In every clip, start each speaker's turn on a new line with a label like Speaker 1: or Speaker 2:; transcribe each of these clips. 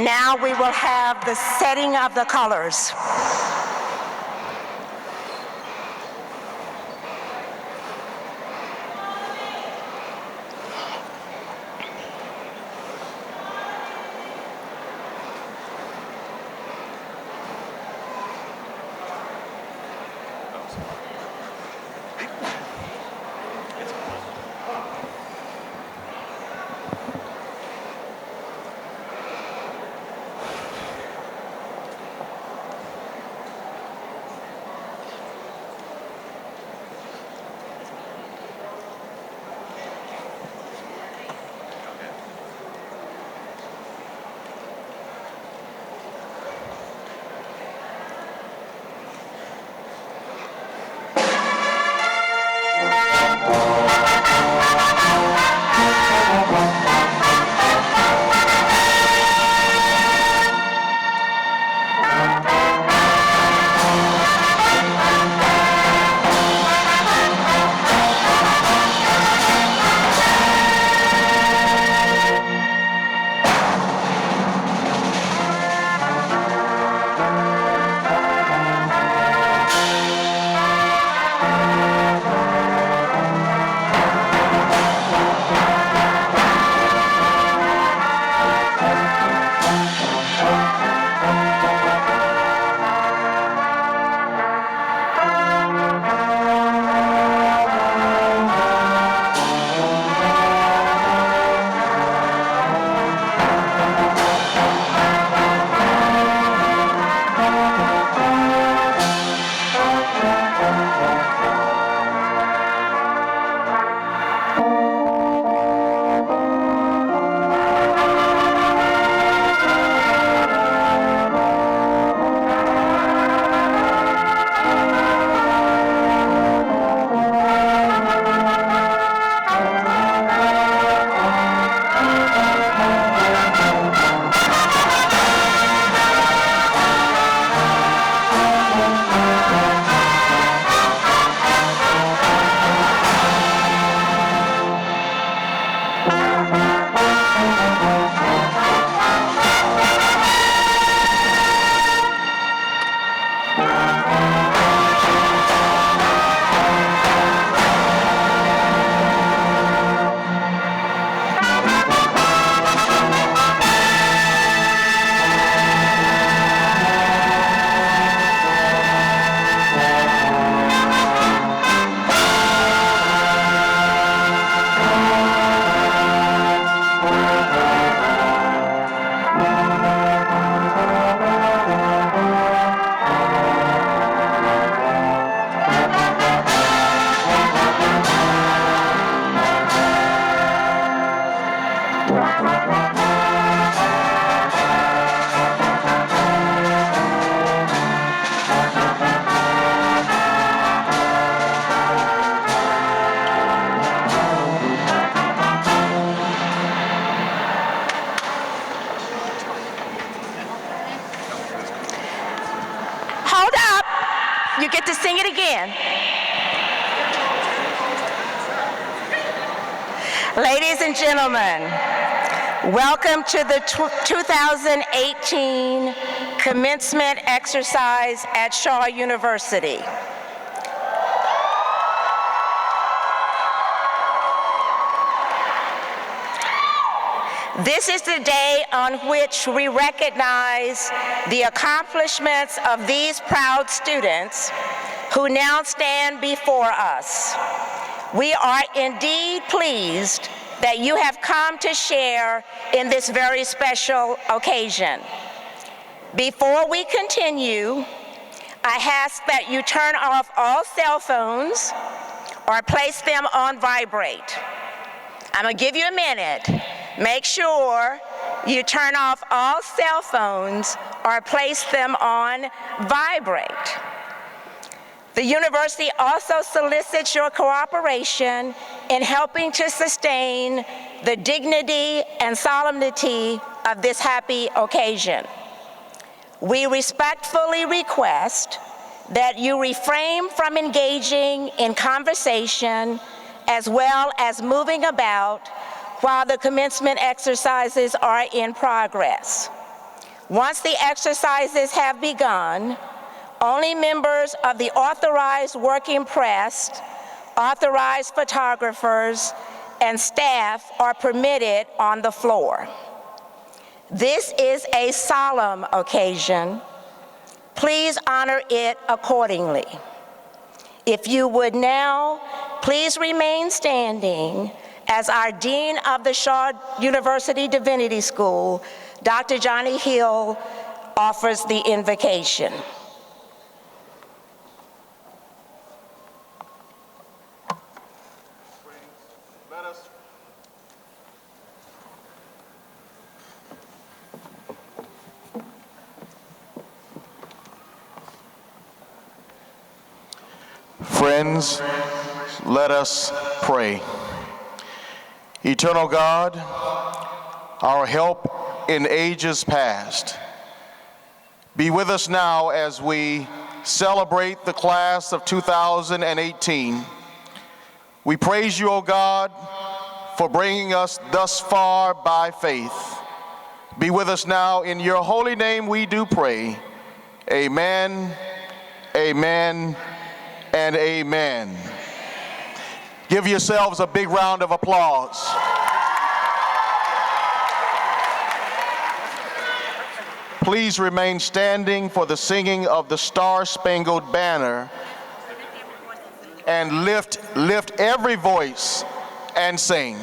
Speaker 1: now we will have the setting of the colors. You get to sing it again. Ladies and gentlemen, welcome to the 2018 commencement exercise at Shaw University. This is the day on which we recognize the accomplishments of these proud students who now stand before us. We are indeed pleased that you have come to share in this very special occasion. Before we continue, I ask that you turn off all cell phones or place them on vibrate. I'm gonna give you a minute. Make sure you turn off all cell phones or place them on vibrate. The university also solicits your cooperation in helping to sustain the dignity and solemnity of this happy occasion. We respectfully request that you refrain from engaging in conversation as well as moving about while the commencement exercises are in progress. Once the exercises have begun, only members of the authorized working press, authorized photographers, and staff are permitted on the floor. This is a solemn occasion. Please honor it accordingly. If you would now, please remain standing as our Dean of the Shaw University Divinity School, Dr. Johnny Hill, offers the invocation.
Speaker 2: Friends, let us pray. Eternal God, our help in ages past, be with us now as we celebrate the class of 2018. We praise you, O God, for bringing us thus far by faith. Be with us now. In your holy name we do pray. Amen, amen, and amen. Give yourselves a big round of applause. Please remain standing for the singing of the Star-Spangled Banner, and lift every voice and sing.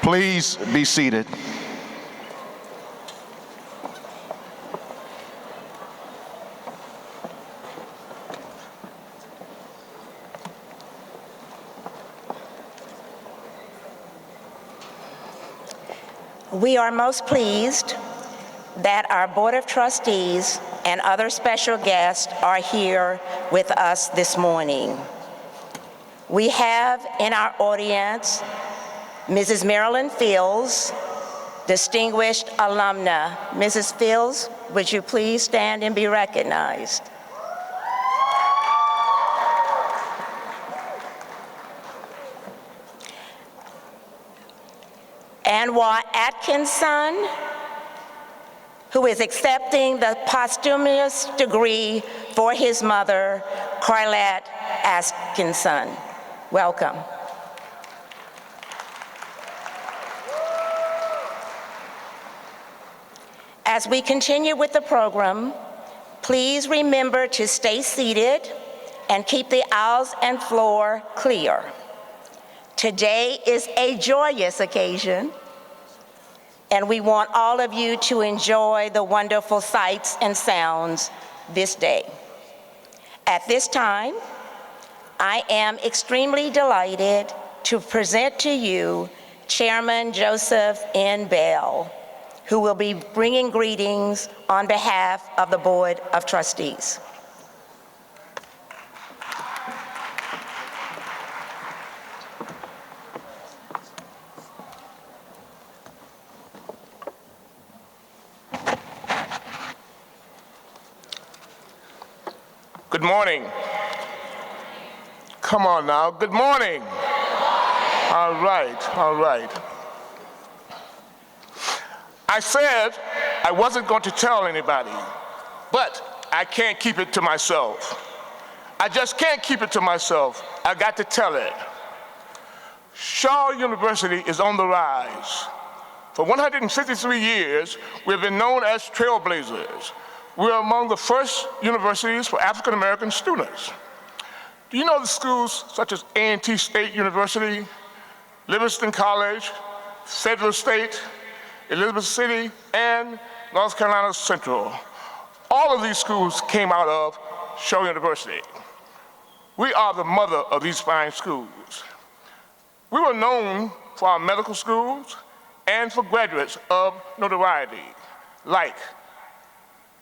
Speaker 2: Please be seated.
Speaker 1: We are most pleased that our Board of Trustees and other special guests are here with us this morning. We have in our audience Mrs. Marilyn Fields, distinguished alumna. Mrs. Fields, would you please stand and be recognized? Anwar Atkinson, who is accepting the posthumous degree for his mother, Carlette Atkinson. Welcome. As we continue with the program, please remember to stay seated and keep the aisles and floor clear. Today is a joyous occasion, and we want all of you to enjoy the wonderful sights and sounds this day. At this time, I am extremely delighted to present to you Chairman Joseph N. Bell, who will be bringing greetings on behalf of the Board of Trustees.
Speaker 3: Good morning. Come on now, good morning. All right. I said I wasn't going to tell anybody, but I can't keep it to myself. I just can't keep it to myself. I got to tell it. Shaw University is on the rise. For 153 years, we've been known as trailblazers. We're among the first universities for African American students. Do you know the schools such as A&T State University, Livingston College, Federal State, Elizabeth City, and North Carolina Central? All of these schools came out of Shaw University. We are the mother of these fine schools. We were known for our medical schools and for graduates of notoriety, like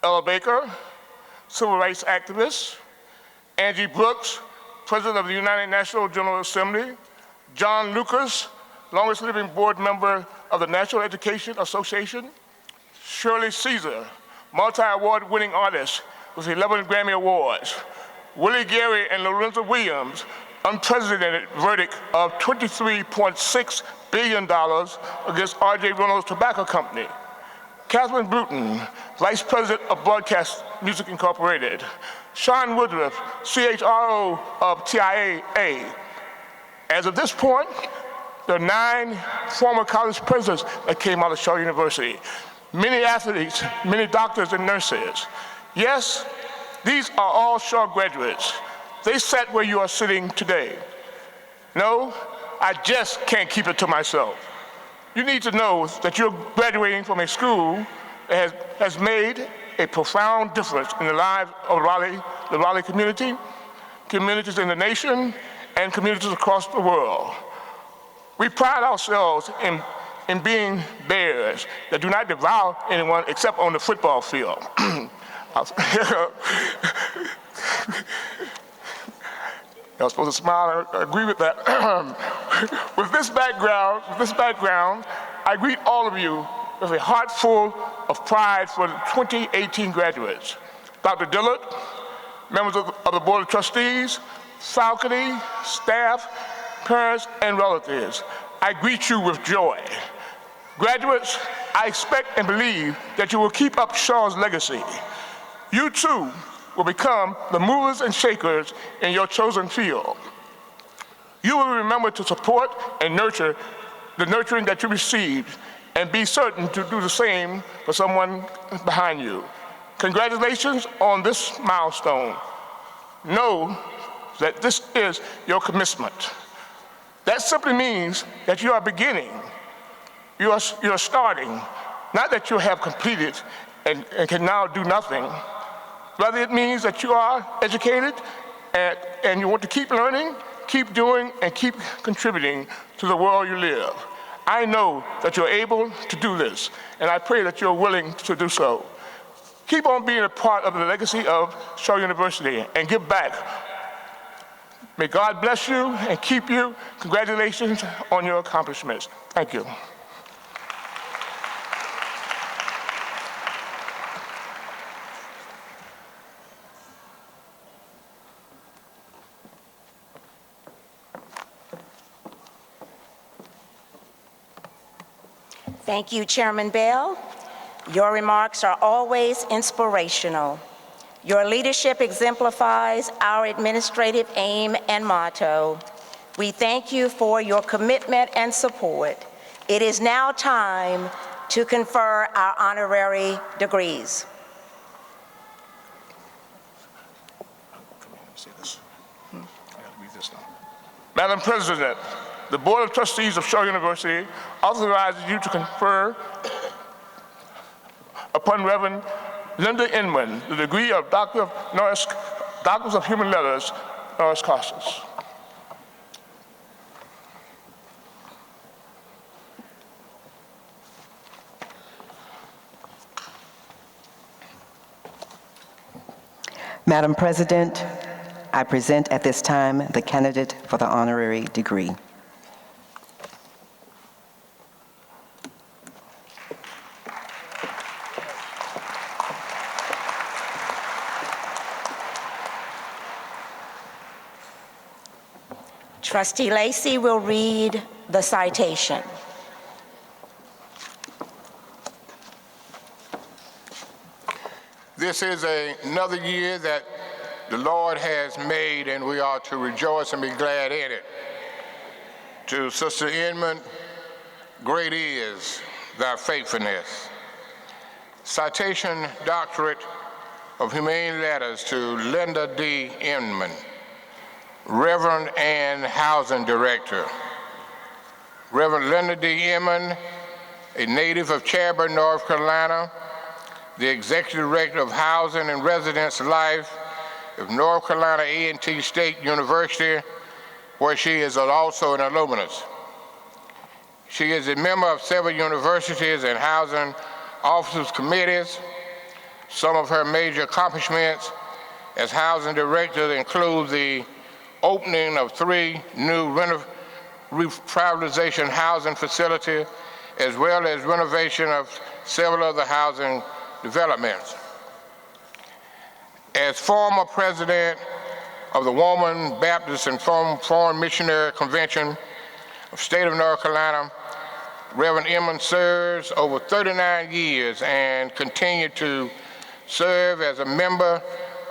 Speaker 3: Ella Baker, civil rights activist; Angie Brooks, president of the United National General Assembly; John Lucas, longest living board member of the National Education Association; Shirley Caesar, multi-award winning artist with 11 Grammy Awards; Willie Gary and Lorenzo Williams, unprecedented verdict of $23.6 billion against R.J. Reynolds Tobacco Company; Catherine Bruton, Vice President of Broadcast Music Incorporated; Sean Woodruff, CHRO of TIAA. As of this point, there are 9 former college presidents that came out of Shaw University, many athletes, many doctors and nurses. Yes, these are all Shaw graduates. They sat where you are sitting today. No, I just can't keep it to myself. You need to know that you're graduating from a school that has made a profound difference in the lives of the Raleigh community, communities in the nation, and communities across the world. We pride ourselves in being bears that do not devour anyone except on the football field. You're supposed to smile, I agree with that. With this background, I greet all of you with a heart full of pride for the 2018 graduates. Dr. Dillard, members of the Board of Trustees, faculty, staff, parents, and relatives, I greet you with joy. Graduates, I expect and believe that you will keep up Shaw's legacy. You too will become the movers and shakers in your chosen field. You will remember to support and nurture the nurturing that you received, and be certain to do the same for someone behind you. Congratulations on this milestone. Know that this is your commencement. That simply means that you are beginning you're starting. Not that you have completed and can now do nothing. Rather, it means that you are educated and you want to keep learning, keep doing, and keep contributing to the world you live. I know that you're able to do this, and I pray that you're willing to do so. Keep on being a part of the legacy of Shaw University and give back. May God bless you and keep you. Congratulations on your accomplishments. Thank you.
Speaker 1: Thank you, Chairman Bell. Your remarks are always inspirational. Your leadership exemplifies our administrative aim and motto. We thank you for your commitment and support. It is now time to confer our honorary degrees.
Speaker 3: Madam President, the Board of Trustees of Shaw University authorizes you to confer upon Reverend Linda Inman the degree of Doctor of Human Letters, honoris causa.
Speaker 4: Madam President, I present at this time the candidate for the honorary degree.
Speaker 1: Trustee Lacey will read the citation.
Speaker 5: This is another year that the Lord has made, and we are to rejoice and be glad in it. To Sister Inman, great is thy faithfulness. Citation Doctorate of Humane Letters to Linda D. Inman, Reverend and Housing Director. Reverend Linda D. Inman, a native of Chatham, North Carolina, the Executive Director of Housing and Residence Life of North Carolina A&T State University, where she is also an alumnus. She is a member of several universities and housing officers committees. Some of her major accomplishments as housing director include the opening of 3 new revitalization housing facilities, as well as renovation of several other housing developments. As former president of the Woman Baptist and Foreign Missionary Convention of State of North Carolina, Reverend Inman serves over 39 years and continued to serve as a member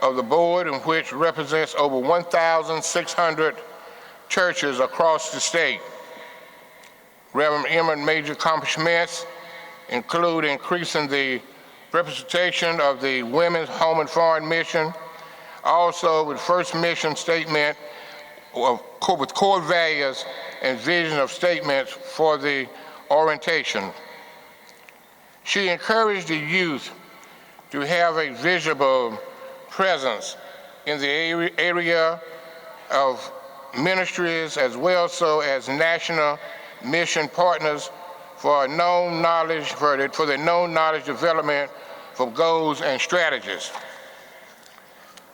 Speaker 5: of the board, in which represents over 1,600 churches across the state. Reverend Inman's major accomplishments include increasing the representation of the Women's Home and Foreign Mission, also with First Mission Statement with core values and vision of statements for the orientation. She encouraged the youth to have a visible presence in the area of ministries, as well so as national mission partners for the known knowledge development for goals and strategies.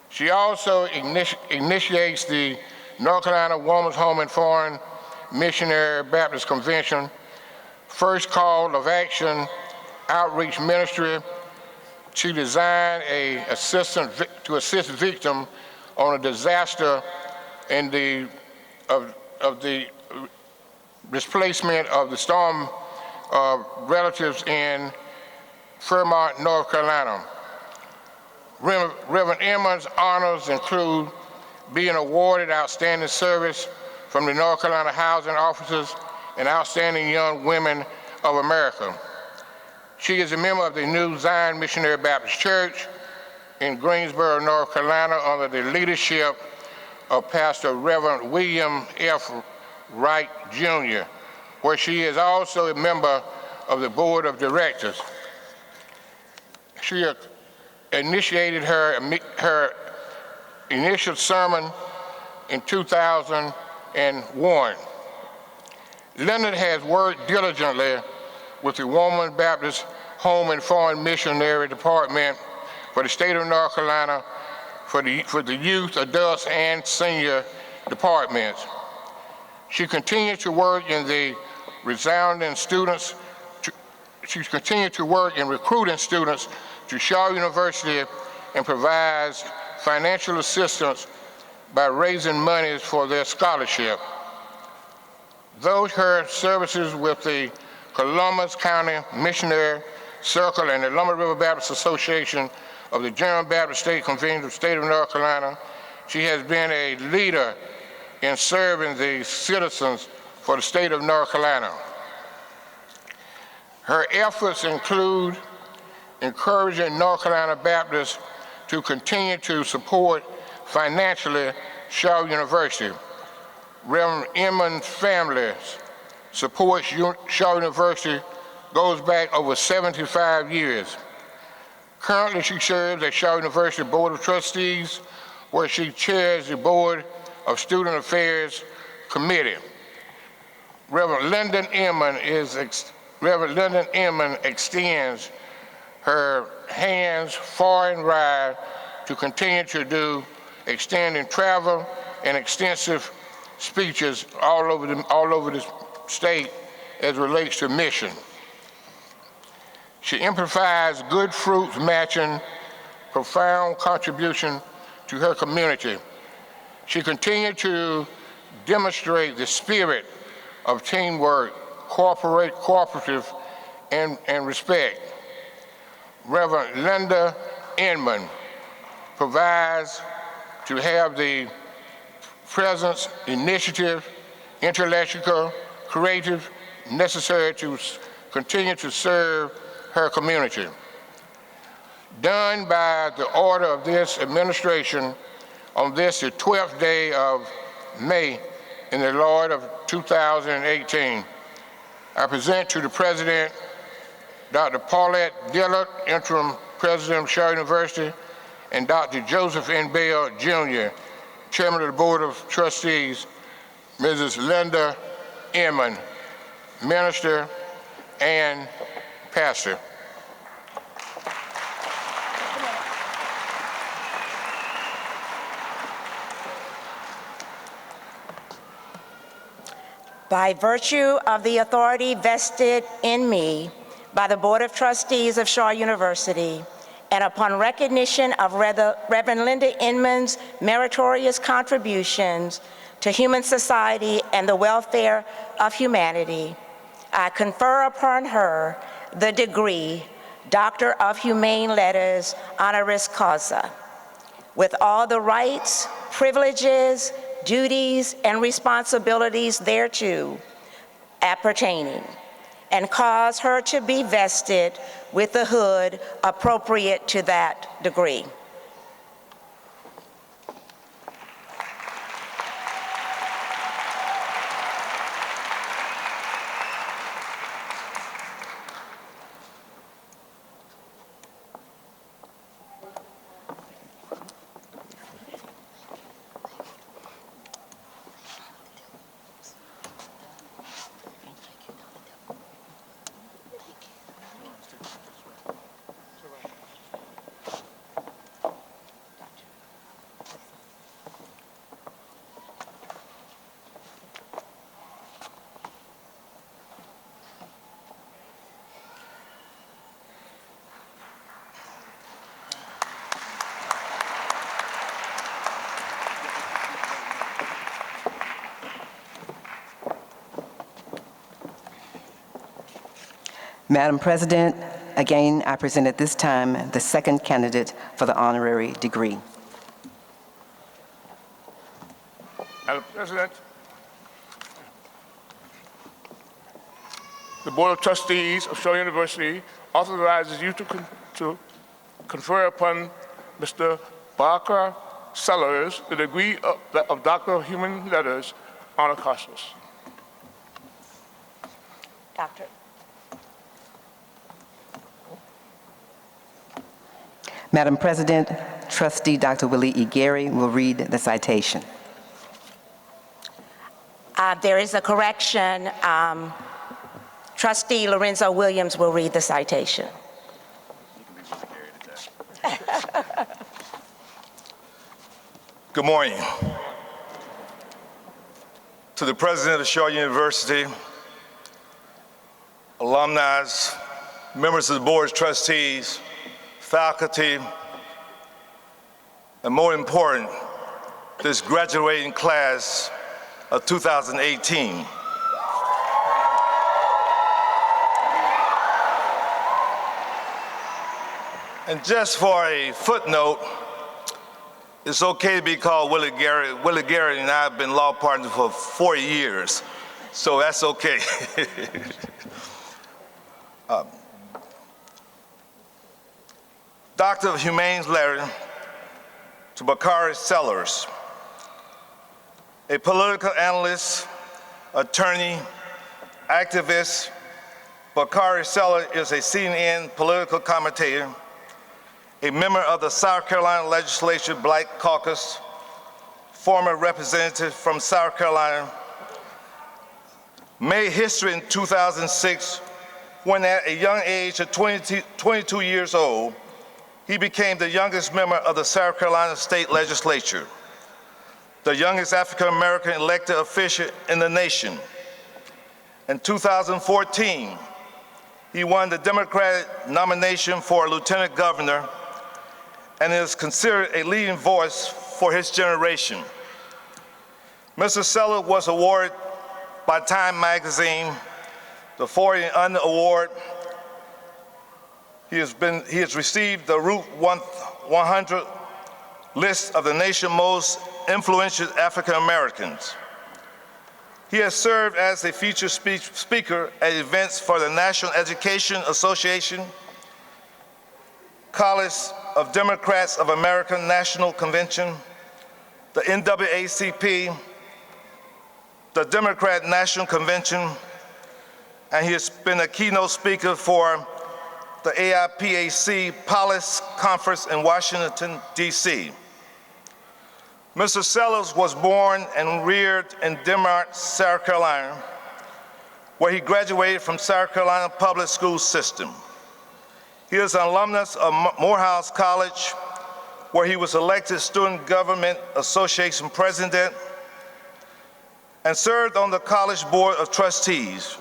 Speaker 5: She also initiates the North Carolina Women's Home and Foreign Missionary Baptist Convention First Call of Action Outreach Ministry. She designed to assist victims on a disaster in the displacement of the storm relatives in Fremont, North Carolina. Reverend Inman's honors include being awarded Outstanding Service from the North Carolina Housing Officers and Outstanding Young Women of America. She is a member of the New Zion Missionary Baptist Church in Greensboro, North Carolina, under the leadership of Pastor Reverend William F. Wright, Jr., where she is also a member of the Board of Directors. She initiated her initial sermon in 2001. Linda has worked diligently with the Woman Baptist Home and Foreign Missionary Department for the state of North Carolina for the youth, adults, and senior departments. She continues to work in the resounding students. She continues to work in recruiting students to Shaw University and provides financial assistance by raising monies for their scholarship. Though her services with the Columbus County Missionary Circle and the Alumni River Baptist Association of the General Baptist State Convention of the State of North Carolina, she has been a leader in serving the citizens for the state of North Carolina. Her efforts include encouraging North Carolina Baptists to continue to support financially Shaw University. Reverend Emmons' family supports Shaw University goes back over 75 years. Currently, she serves at Shaw University Board of Trustees, where she chairs the Board of Student Affairs Committee. Reverend Lyndon Emmons extends her hands far and wide to continue to do extending travel and extensive speeches all over the state as it relates to mission. She amplifies good fruits matching profound contribution to her community. She continued to demonstrate the spirit of teamwork, cooperative, and respect. Reverend Linda Inman provides to have the presence, initiative, intellectual, creative, necessary to continue to serve her community. Done by the order of this administration on this, the 12th day of May in the Lord of 2018, I present to the President, Dr. Paulette Dillard, Interim President of Shaw University, and Dr. Joseph N. Bell, Jr., Chairman of the Board of Trustees, Mrs. Linda Inman, Minister and Pastor.
Speaker 1: By virtue of the authority vested in me by the Board of Trustees of Shaw University, and upon recognition of Reverend Linda Inman's meritorious contributions to human society and the welfare of humanity, I confer upon her the degree Doctor of Humane Letters honoris causa, with all the rights, privileges, duties, and responsibilities thereto appertaining, and cause her to be vested with the hood appropriate to that degree.
Speaker 4: Madam President, again, I present at this time the second candidate for the honorary degree.
Speaker 3: Madam President, the Board of Trustees of Shaw University authorizes you to confer upon Mr. Bakari Sellers the degree of Doctor of Human Letters honoris causa.
Speaker 1: Doctor.
Speaker 4: Madam President, Trustee Dr. Willie E. Gary will read the citation.
Speaker 1: There is a correction. Trustee Lorenzo Williams will read the citation.
Speaker 6: Good morning. To the President of Shaw University, alumni, members of the Board of Trustees, faculty, and more important, this graduating class of 2018. And just for a footnote, it's okay to be called Willie Gary. Willie Gary and I have been law partners for 40 years, so that's okay. Doctor of Humane letter to Bakari Sellers, a political analyst, attorney, activist. Bakari Sellers is a CNN political commentator, a member of the South Carolina Legislature Black Caucus, former representative from South Carolina, made history in 2006 when at a young age of 22 years old, he became the youngest member of the South Carolina State Legislature, the youngest African-American elected official in the nation. In 2014, he won the Democratic nomination for Lieutenant Governor and is considered a leading voice for his generation. Mr. Sellers was awarded by Time Magazine the 40 and Under Award. He has received the Route 100 list of the nation's most influential African Americans. He has served as a featured speaker at events for the National Education Association, College of Democrats of America National Convention, the NAACP, the Democrat National Convention, and he has been a keynote speaker for the AIPAC Policy Conference in Washington, D.C. Mr. Sellers was born and reared in Denmark, South Carolina, where he graduated from South Carolina Public School System. He is an alumnus of Morehouse College, where he was elected Student Government Association President and served on the College Board of Trustees,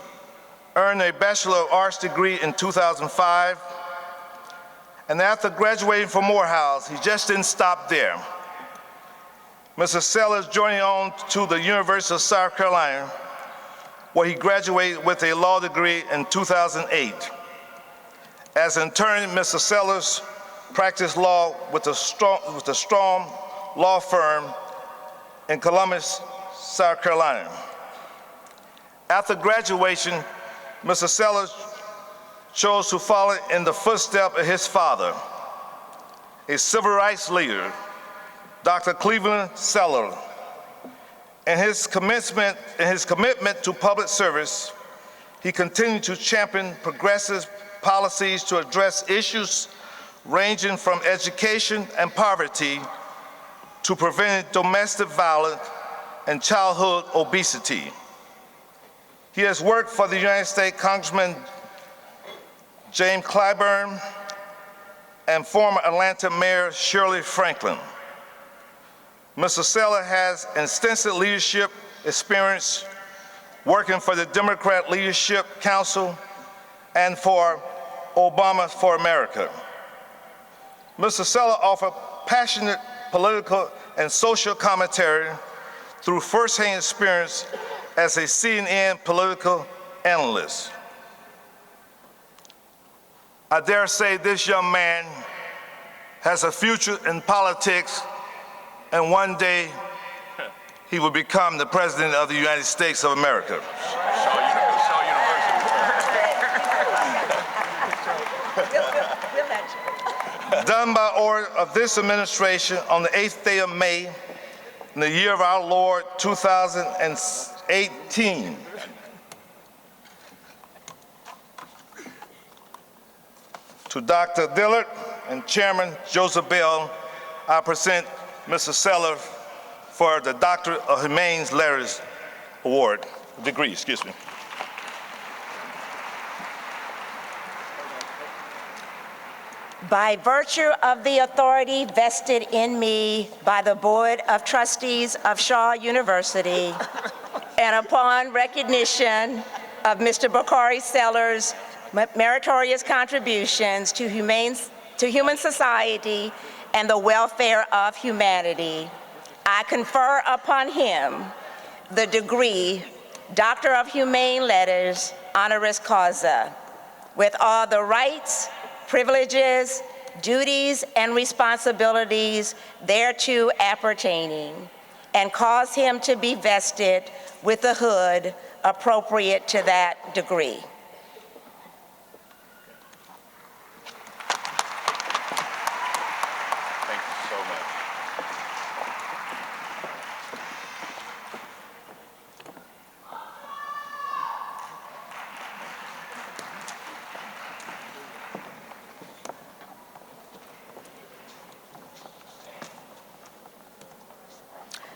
Speaker 6: earned a Bachelor of Arts degree in 2005, and after graduating from Morehouse, he just didn't stop there. Mr. Sellers journeyed on to the University of South Carolina, where he graduated with a law degree in 2008. As an attorney, Mr. Sellers practiced law with a strong law firm in Columbus, South Carolina. After graduation, Mr. Sellers chose to follow in the footsteps of his father, a civil rights leader, Dr. Cleveland Sellers. In his commitment to public service, he continued to champion progressive policies to address issues ranging from education and poverty to preventing domestic violence and childhood obesity. He has worked for the United States Congressman James Clyburn and former Atlanta Mayor Shirley Franklin. Mr. Sellers has extensive leadership experience working for the Democrat Leadership Council and for Obama for America. Mr. Sellers offers passionate political and social commentary through firsthand experience as a CNN political analyst. I dare say this young man has a future in politics, and one day he will become the President of the United States of America. Done by order of this administration on the 8th day of May, in the year of our Lord, 2018. To Dr. Dillard, and Chairman Joseph Bell, I present Mr. Seller for the Doctor of Humane Letters Award, degree, excuse me.
Speaker 1: By virtue of the authority vested in me by the Board of Trustees of Shaw University, and upon recognition of Mr. Bakari Seller's meritorious contributions to human society and the welfare of humanity, I confer upon him the degree Doctor of Humane Letters, honoris causa, with all the rights, privileges, duties, and responsibilities thereto appertaining, and cause him to be vested with the hood appropriate to that degree.
Speaker 2: Thank you so much.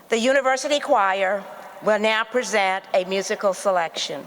Speaker 1: The University Choir will now present a musical selection.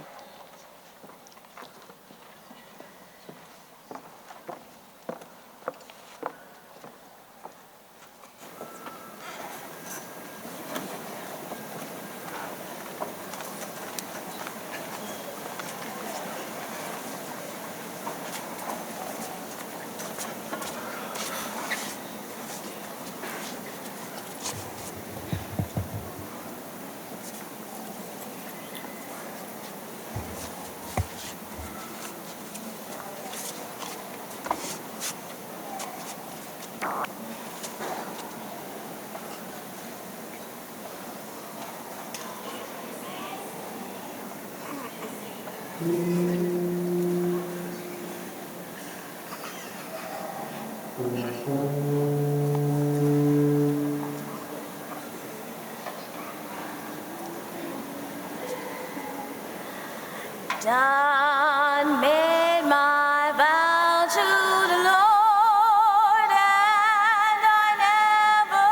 Speaker 7: Done made my vow to the Lord, and I never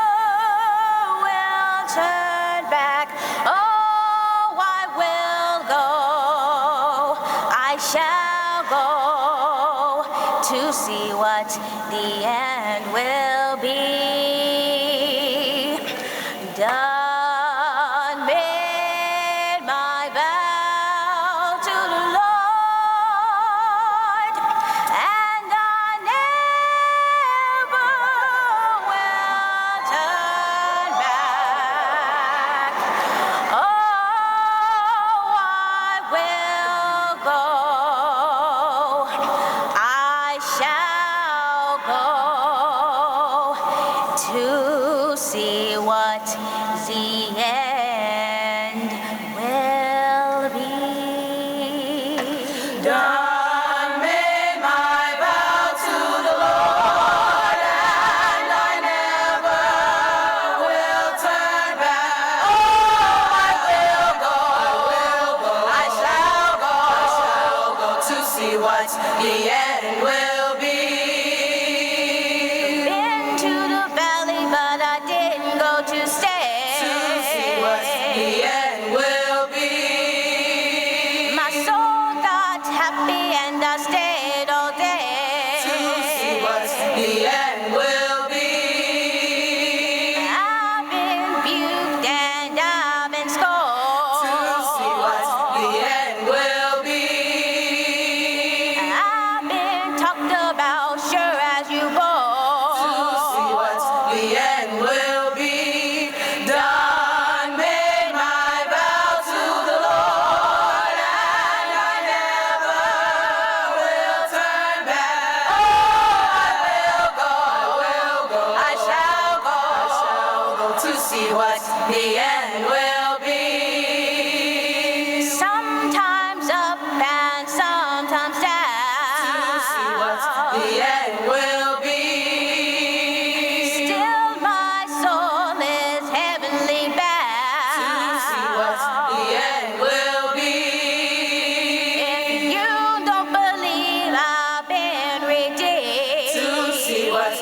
Speaker 7: will turn back. Oh, I will go, I shall go to see what the end will be. Done made my vow to the Lord, and I never will turn back. Oh, I will go, I shall go to see what the end will be. Done made my vow to the Lord, and I never will turn back. Oh, I will go, I shall go to see what the end will be. Been to the valley, but I didn't go to stay. To see what the end will be. My soul got happy and I stayed all day. To see what the end will be. I've been buked and I've been scolded. To see what the end will be. I've been talked about sure as you go. To see what the end will be. Done made my vow to the Lord, and I never will turn back. Oh, I will go, I shall go to see what the end will be. Sometimes up and sometimes down. To see what the end will be. Still my soul is heavenly bound. To see what the end will be. If you don't believe I've been redeemed. To see what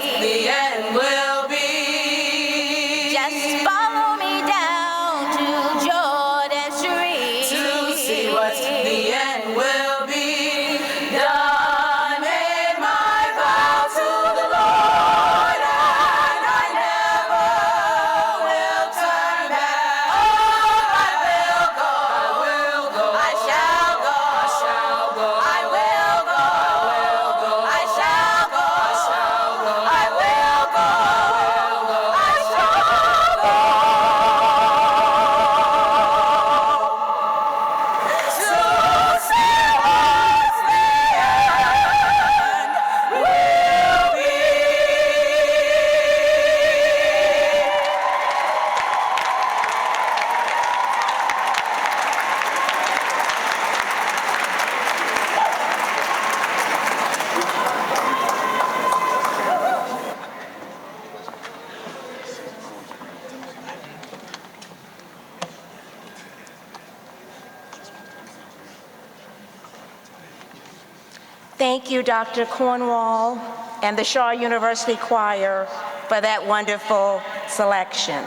Speaker 1: Thank you, Dr. Cornwall and the Shaw University Choir for that wonderful selection.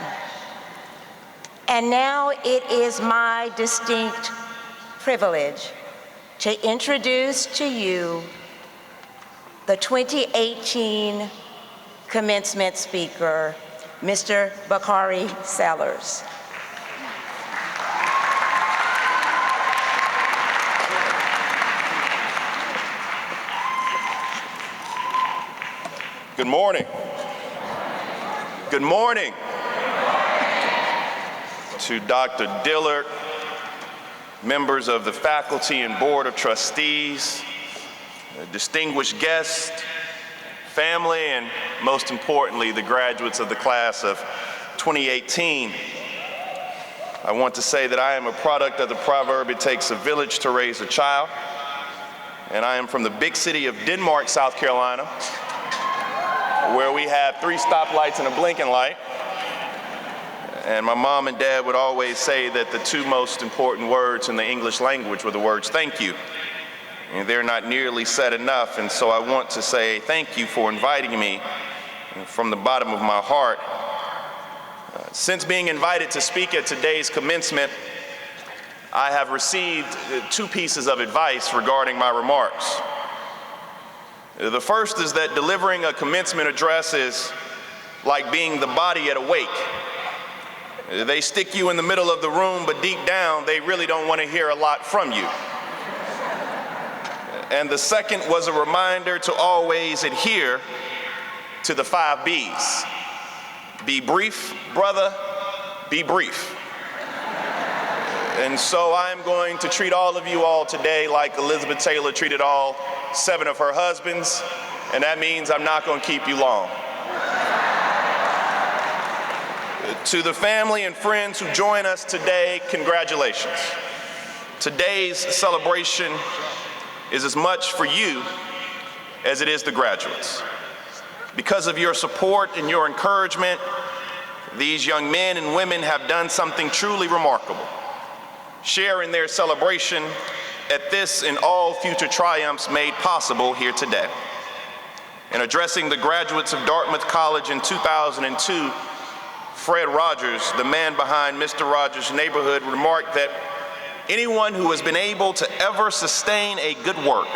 Speaker 1: And now it is my distinct privilege to introduce to you the 2018 commencement speaker, Mr. Bakari Sellers.
Speaker 8: Good morning. Good morning to Dr. Dillard, members of the faculty and board of trustees, distinguished guests, family, and most importantly, the graduates of the class of 2018. I want to say that I am a product of the proverb, it takes a village to raise a child, and I am from the big city of Denmark, South Carolina, where we have 3 stoplights and a blinking light. And my mom and dad would always say that the 2 most important words in the English language were the words thank you. And they're not nearly said enough, and so I want to say thank you for inviting me from the bottom of my heart. Since being invited to speak at today's commencement, I have received 2 pieces of advice regarding my remarks. The first is that delivering a commencement address is like being the body at a wake. They stick you in the middle of the room, but deep down, they really don't want to hear a lot from you. And the second was a reminder to always adhere to the 5 B's. Be brief, brother, be brief. And so I'm going to treat all of you all today like Elizabeth Taylor treated all 7 of her husbands, and that means I'm not going to keep you long. To the family and friends who join us today, congratulations. Today's celebration is as much for you as it is the graduates. Because of your support and your encouragement, these young men and women have done something truly remarkable. Share in their celebration at this and all future triumphs made possible here today. In addressing the graduates of Dartmouth College in 2002, Fred Rogers, the man behind Mr. Rogers' Neighborhood, remarked that anyone who has been able to ever sustain a good work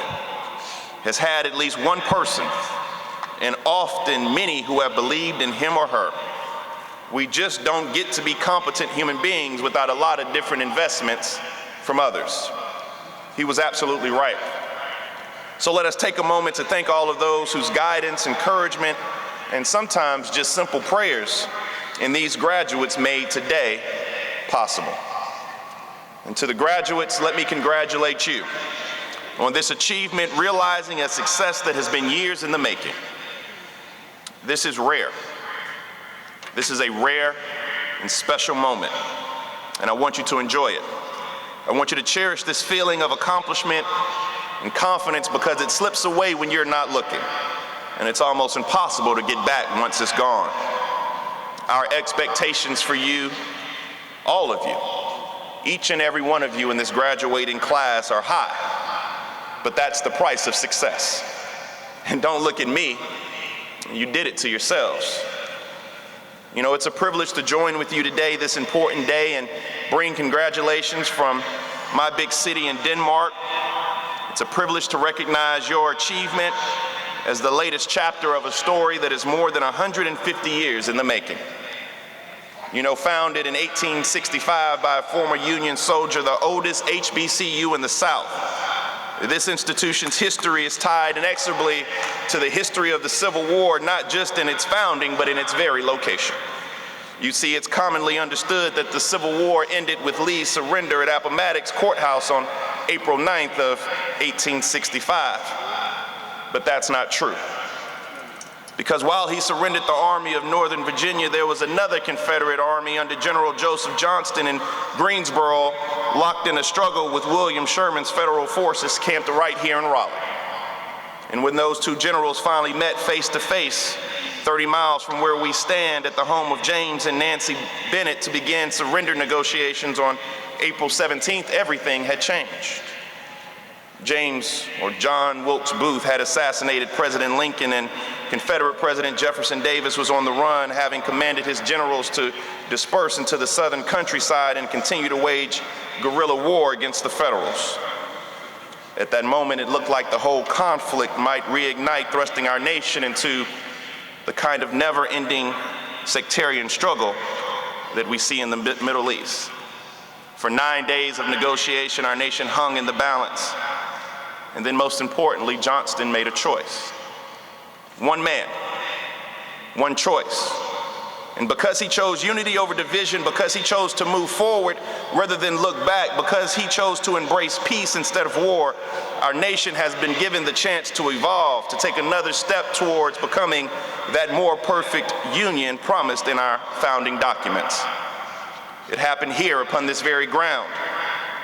Speaker 8: has had at least one person, and often many who have believed in him or her. We just don't get to be competent human beings without a lot of different investments from others. He was absolutely right. So let us take a moment to thank all of those whose guidance, encouragement, and sometimes just simple prayers in these graduates made today possible. And to the graduates, let me congratulate you on this achievement, realizing a success that has been years in the making. This is rare. This is a rare and special moment, and I want you to enjoy it. I want you to cherish this feeling of accomplishment and confidence because it slips away when you're not looking, and it's almost impossible to get back once it's gone. Our expectations for you, all of you, each and every one of you in this graduating class are high, but that's the price of success. And don't look at me, you did it to yourselves. You know, it's a privilege to join with you today, this important day, and bring congratulations from my big city in Denmark. It's a privilege to recognize your achievement as the latest chapter of a story that is more than 150 years in the making. You know, founded in 1865 by a former Union soldier, the oldest HBCU in the South. This institution's history is tied inexorably to the history of the Civil War, not just in its founding, but in its very location. You see, it's commonly understood that the Civil War ended with Lee's surrender at Appomattox Courthouse on April 9th of 1865. But that's not true. Because while he surrendered the Army of Northern Virginia, there was another Confederate army under General Joseph Johnston in Greensboro, locked in a struggle with William Sherman's federal forces camped right here in Raleigh. And when those 2 generals finally met face to face, 30 miles from where we stand at the home of James and Nancy Bennett to begin surrender negotiations on April 17th, everything had changed. James or John Wilkes Booth had assassinated President Lincoln, and Confederate President Jefferson Davis was on the run, having commanded his generals to disperse into the southern countryside and continue to wage guerrilla war against the Federals. At that moment, it looked like the whole conflict might reignite, thrusting our nation into the kind of never-ending sectarian struggle that we see in the Middle East. For 9 days of negotiation, our nation hung in the balance. And then most importantly, Johnston made a choice. One man, one choice. And because he chose unity over division, because he chose to move forward rather than look back, because he chose to embrace peace instead of war, our nation has been given the chance to evolve, to take another step towards becoming that more perfect union promised in our founding documents. It happened here upon this very ground.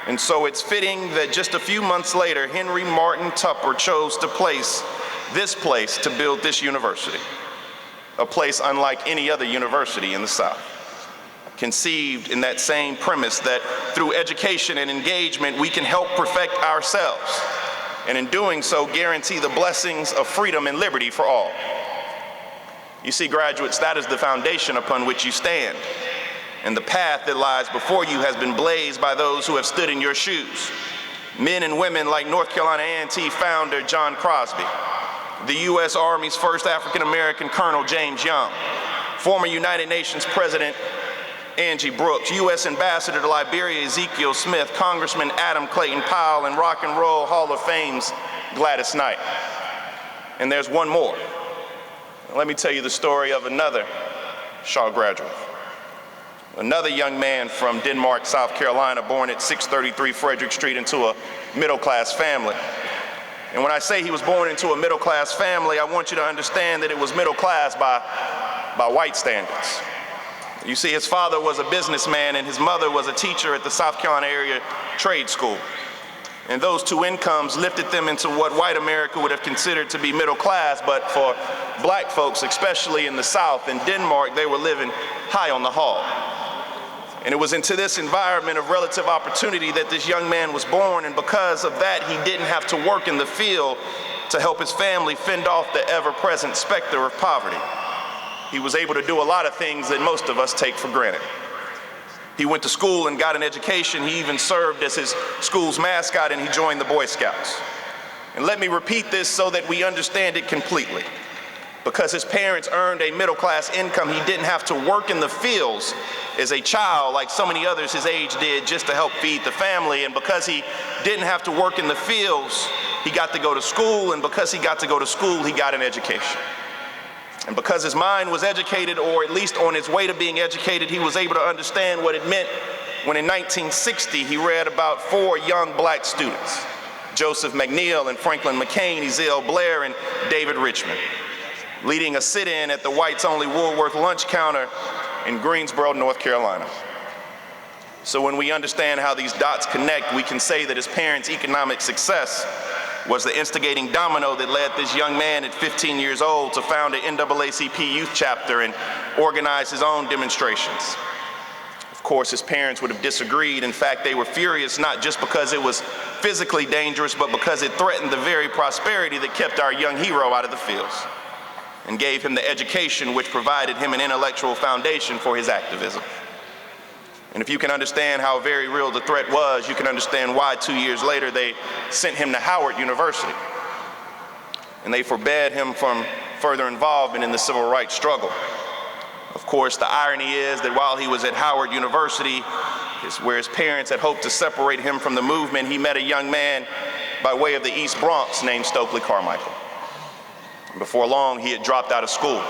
Speaker 8: And so it's fitting that just a few months later, Henry Martin Tupper chose to place this place to build this university, a place unlike any other university in the South, conceived in that same premise that through education and engagement, we can help perfect ourselves, and in doing so, guarantee the blessings of freedom and liberty for all. You see, graduates, that is the foundation upon which you stand. And the path that lies before you has been blazed by those who have stood in your shoes. Men and women like North Carolina A&T founder John Crosby, the U.S. Army's first African-American Colonel James Young, former United Nations President Angie Brooks, U.S. Ambassador to Liberia Ezekiel Smith, Congressman Adam Clayton Powell, and Rock and Roll Hall of Fame's Gladys Knight. And there's one more. Let me tell you the story of another Shaw graduate. Another young man from Denmark, South Carolina, born at 633 Frederick Street into a middle-class family. And when I say he was born into a middle-class family, I want you to understand that it was middle-class by white standards. You see, his father was a businessman and his mother was a teacher at the South Carolina area trade school. And those two incomes lifted them into what white America would have considered to be middle class, but for black folks, especially in the South and Denmark, they were living high on the hog. And it was into this environment of relative opportunity that this young man was born, and because of that, he didn't have to work in the field to help his family fend off the ever-present specter of poverty. He was able to do a lot of things that most of us take for granted. He went to school and got an education. He even served as his school's mascot, and he joined the Boy Scouts. And let me repeat this so that we understand it completely. Because his parents earned a middle-class income, he didn't have to work in the fields as a child like so many others his age did just to help feed the family. And because he didn't have to work in the fields, he got to go to school, and because he got to go to school, he got an education. And because his mind was educated, or at least on its way to being educated, he was able to understand what it meant when in 1960 he read about 4 young black students, Joseph McNeil and Franklin McCain, Ezell Blair and David Richmond, leading a sit-in at the whites-only Woolworth lunch counter in Greensboro, North Carolina. So when we understand how these dots connect, we can say that his parents' economic success was the instigating domino that led this young man at 15 years old to found an NAACP youth chapter and organize his own demonstrations. Of course, his parents would have disagreed. In fact, they were furious, not just because it was physically dangerous, but because it threatened the very prosperity that kept our young hero out of the fields and gave him the education which provided him an intellectual foundation for his activism. And if you can understand how very real the threat was, you can understand why 2 years later they sent him to Howard University. And they forbade him from further involvement in the civil rights struggle. Of course, the irony is that while he was at Howard University, where his parents had hoped to separate him from the movement, he met a young man by way of the East Bronx named Stokely Carmichael. And before long, he had dropped out of school.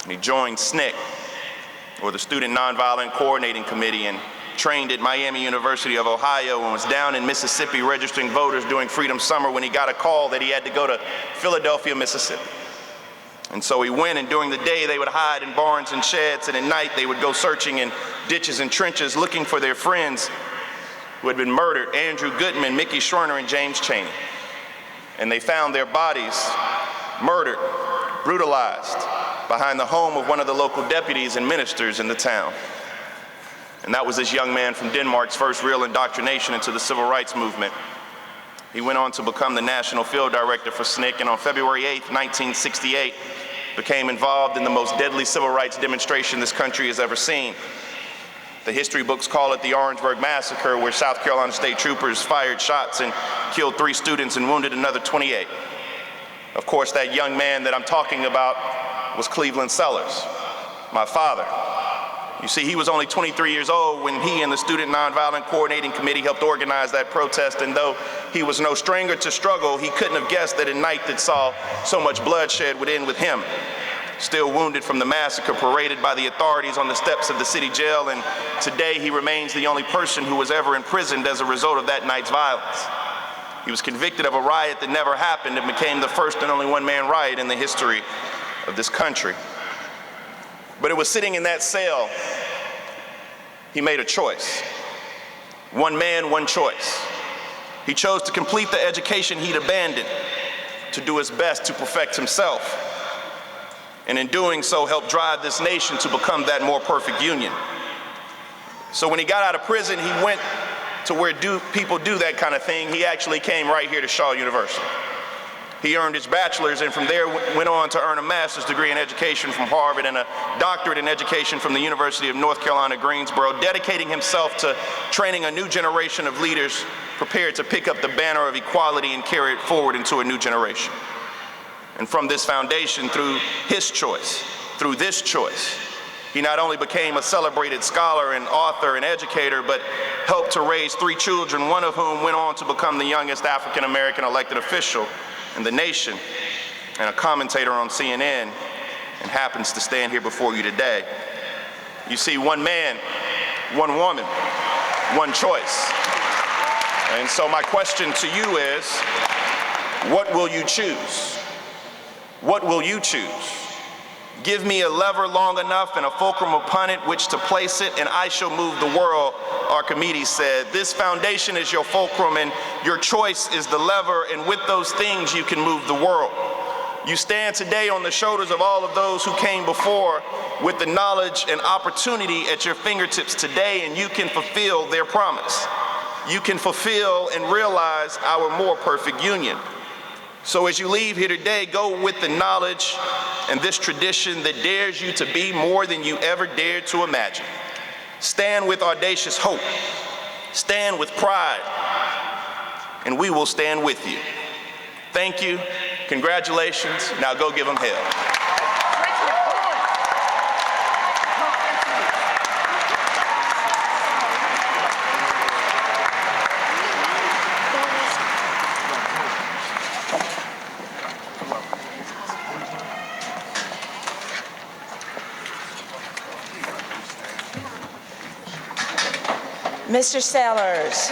Speaker 8: And he joined SNCC, or the Student Nonviolent Coordinating Committee, and trained at Miami University of Ohio, and was down in Mississippi registering voters during Freedom Summer when he got a call that he had to go to Philadelphia, Mississippi. And so he went, and during the day they would hide in barns and sheds, and at night they would go searching in ditches and trenches looking for their friends who had been murdered, Andrew Goodman, Mickey Schwerner, and James Chaney. And they found their bodies murdered, brutalized, behind the home of one of the local deputies and ministers in the town. And that was this young man from Denmark's first real indoctrination into the civil rights movement. He went on to become the National Field Director for SNCC, and on February 8, 1968, became involved in the most deadly civil rights demonstration this country has ever seen. The history books call it the Orangeburg Massacre, where South Carolina State troopers fired shots and killed 3 students and wounded another 28. Of course, that young man that I'm talking about was Cleveland Sellers, my father. You see, he was only 23 years old when he and the Student Nonviolent Coordinating Committee helped organize that protest, and though he was no stranger to struggle, he couldn't have guessed that a night that saw so much bloodshed would end with him, still wounded from the massacre, paraded by the authorities on the steps of the city jail, and today he remains the only person who was ever imprisoned as a result of that night's violence. He was convicted of a riot that never happened and became the first and only one-man riot in the history of this country. But it was sitting in that cell, he made a choice. One man, one choice. He chose to complete the education he'd abandoned, to do his best to perfect himself, and in doing so help drive this nation to become that more perfect union. So when he got out of prison, he went to where people do that kind of thing. He actually came right here to Shaw University. He earned his bachelor's and from there went on to earn a master's degree in education from Harvard and a doctorate in education from the University of North Carolina, Greensboro, dedicating himself to training a new generation of leaders prepared to pick up the banner of equality and carry it forward into a new generation. And from this foundation, through his choice, through this choice, he not only became a celebrated scholar and author and educator, but helped to raise 3 children, one of whom went on to become the youngest African-American elected official in the nation, and a commentator on CNN, and happens to stand here before you today. You see, one man, one woman, one choice. And so my question to you is, what will you choose? What will you choose? Give me a lever long enough and a fulcrum upon it which to place it, and I shall move the world, Archimedes said. This foundation is your fulcrum, and your choice is the lever, and with those things you can move the world. You stand today on the shoulders of all of those who came before with the knowledge and opportunity at your fingertips today, and you can fulfill their promise. You can fulfill and realize our more perfect union. So as you leave here today, go with the knowledge and this tradition that dares you to be more than you ever dared to imagine. Stand with audacious hope. Stand with pride. And we will stand with you. Thank you. Congratulations. Now go give them hell.
Speaker 1: Mr. Sellers,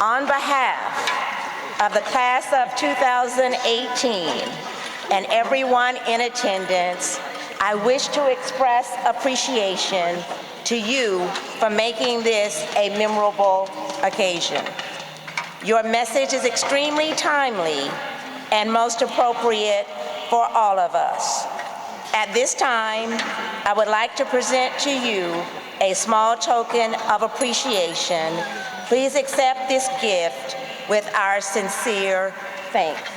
Speaker 1: on behalf of the class of 2018 and everyone in attendance, I wish to express appreciation to you for making this a memorable occasion. Your message is extremely timely and most appropriate for all of us. At this time, I would like to present to you a small token of appreciation. Please accept this gift with our sincere thanks.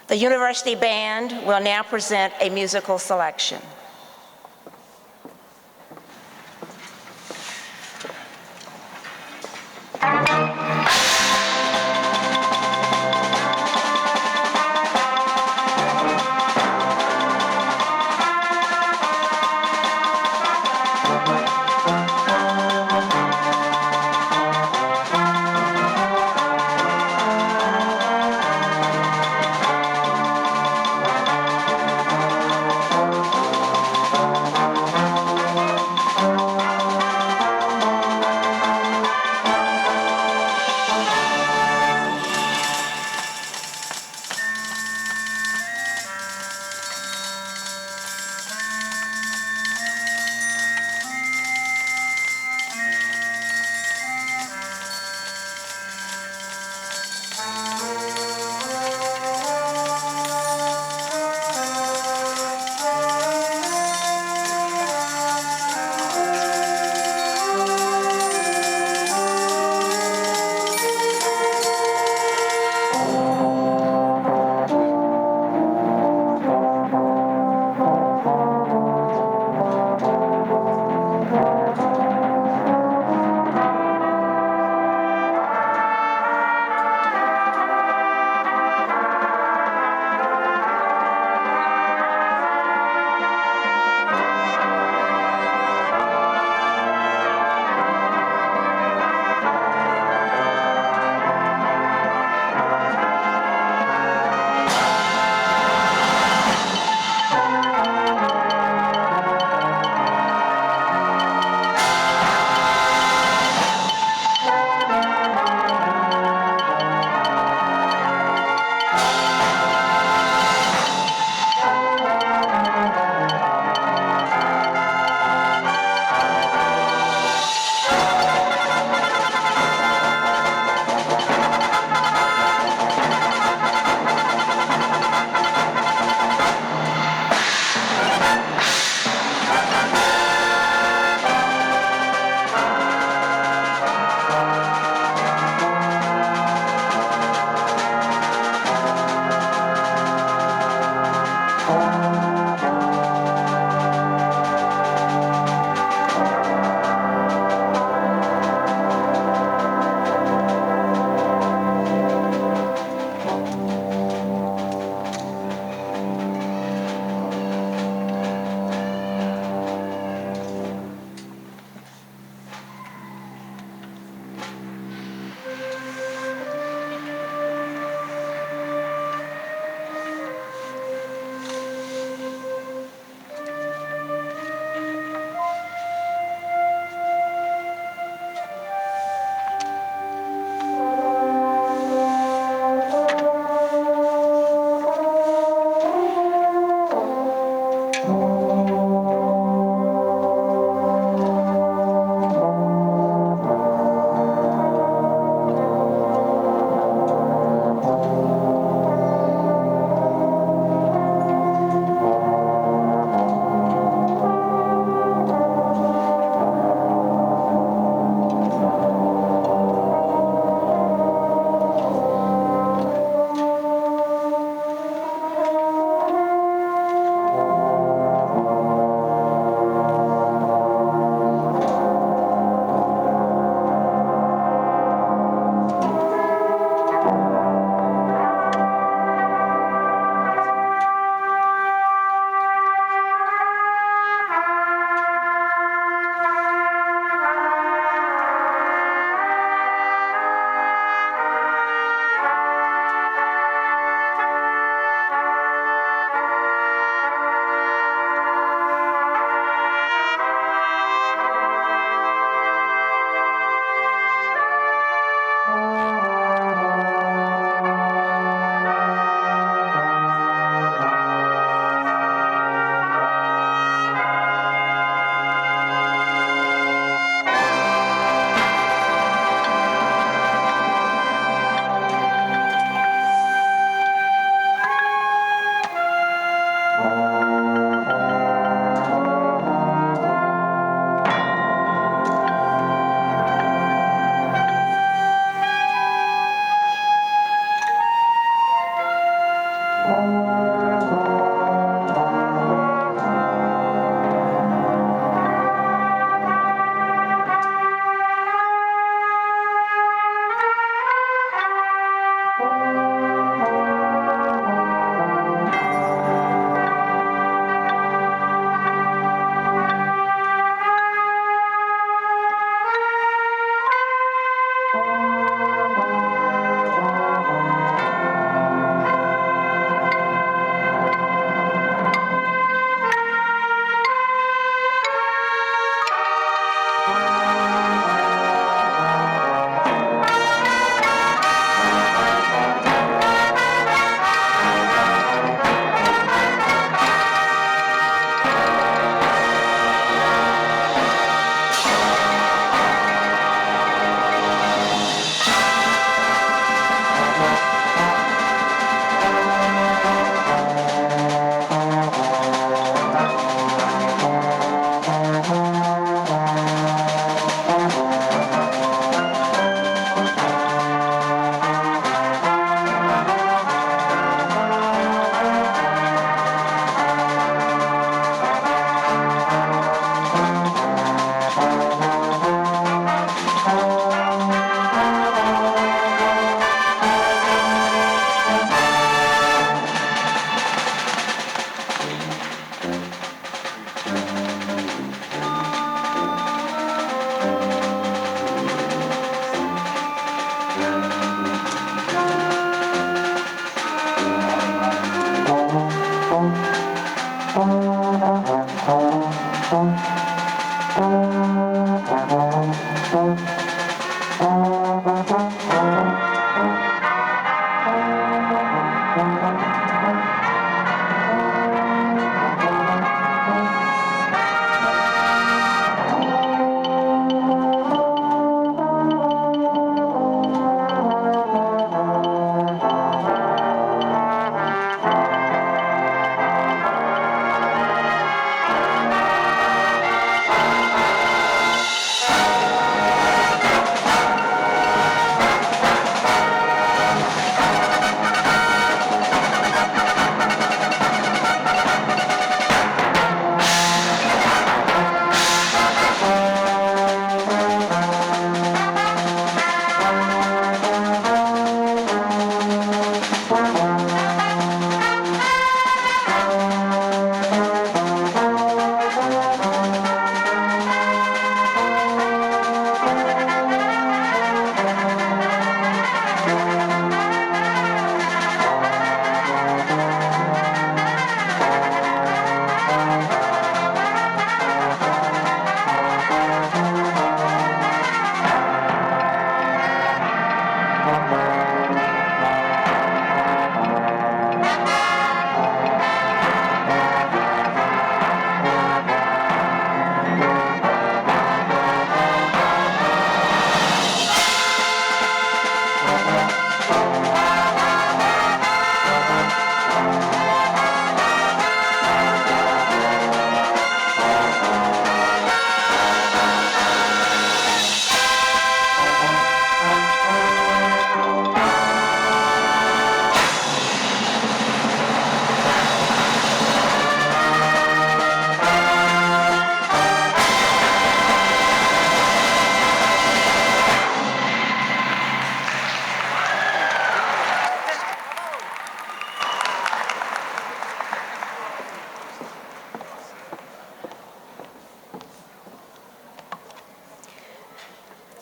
Speaker 1: The University Band will now present a musical selection.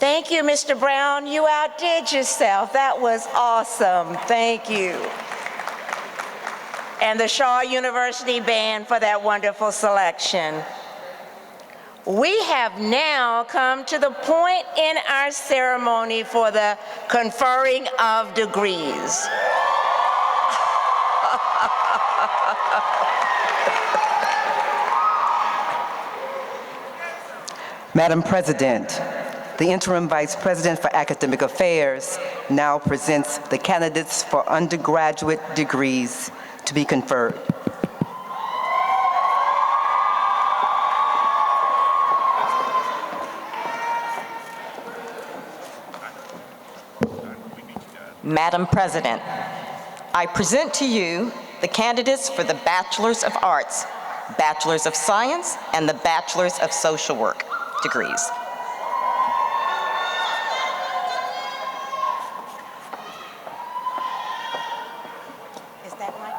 Speaker 1: Thank you, Mr. Brown. You outdid yourself. That was awesome. Thank you. And the Shaw University Band for that wonderful selection. We have now come to the point in our ceremony for the conferring of degrees.
Speaker 4: Madam President, the Interim Vice President for Academic Affairs now presents the candidates for undergraduate degrees to be conferred.
Speaker 9: Madam President, I present to you the candidates for the Bachelors of Arts, Bachelors of Science, and the Bachelors of Social Work degrees.
Speaker 1: Is that right?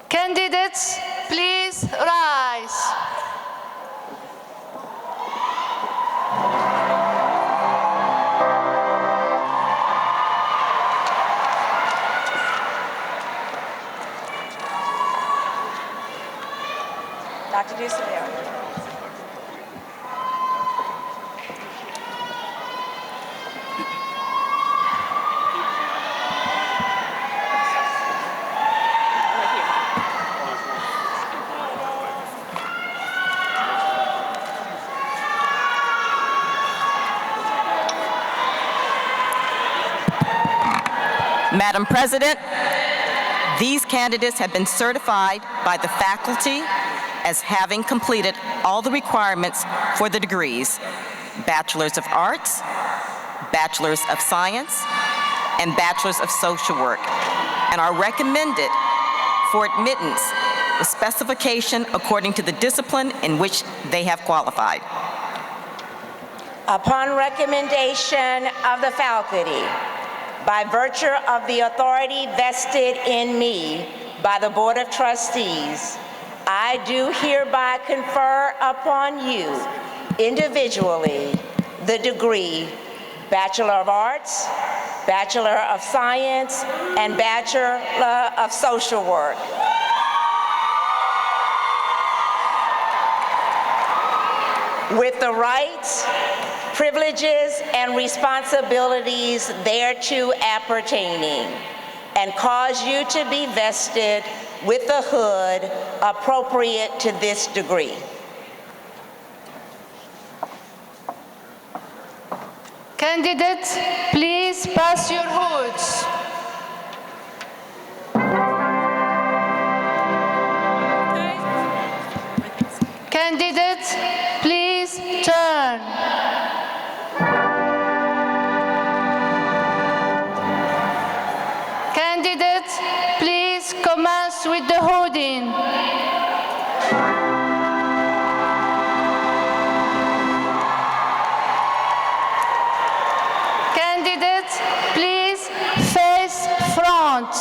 Speaker 10: Candidates, please rise.
Speaker 1: Dr. Dussel.
Speaker 9: Madam President, these candidates have been certified by the faculty as having completed all the requirements for the degrees, Bachelors of Arts, Bachelors of Science, and Bachelors of Social Work, and are recommended for admittance with specification according to the discipline in which they have qualified.
Speaker 1: Upon recommendation of the faculty, by virtue of the authority vested in me by the Board of Trustees, I do hereby confer upon you individually the degree Bachelor of Arts, Bachelor of Science, and Bachelor of Social Work. with the rights, privileges, and responsibilities thereto appertaining, and cause you to be vested with the hood appropriate to this degree.
Speaker 10: Candidates, please pass your hoods. Candidates, please turn. Candidates, please commence with the hooding. Candidates, please face front.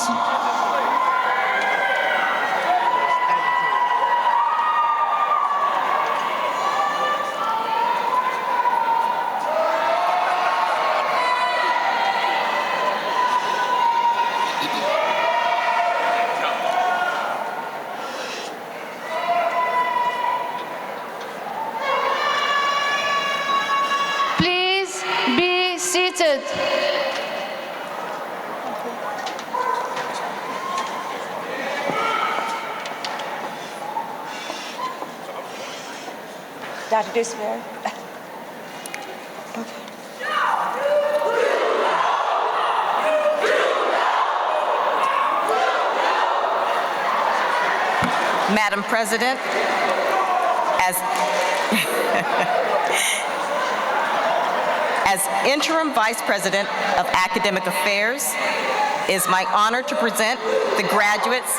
Speaker 10: Please be seated.
Speaker 1: Dr. Dewsbury?
Speaker 9: Madam President, as Interim Vice President of Academic Affairs, it is my honor to present the graduates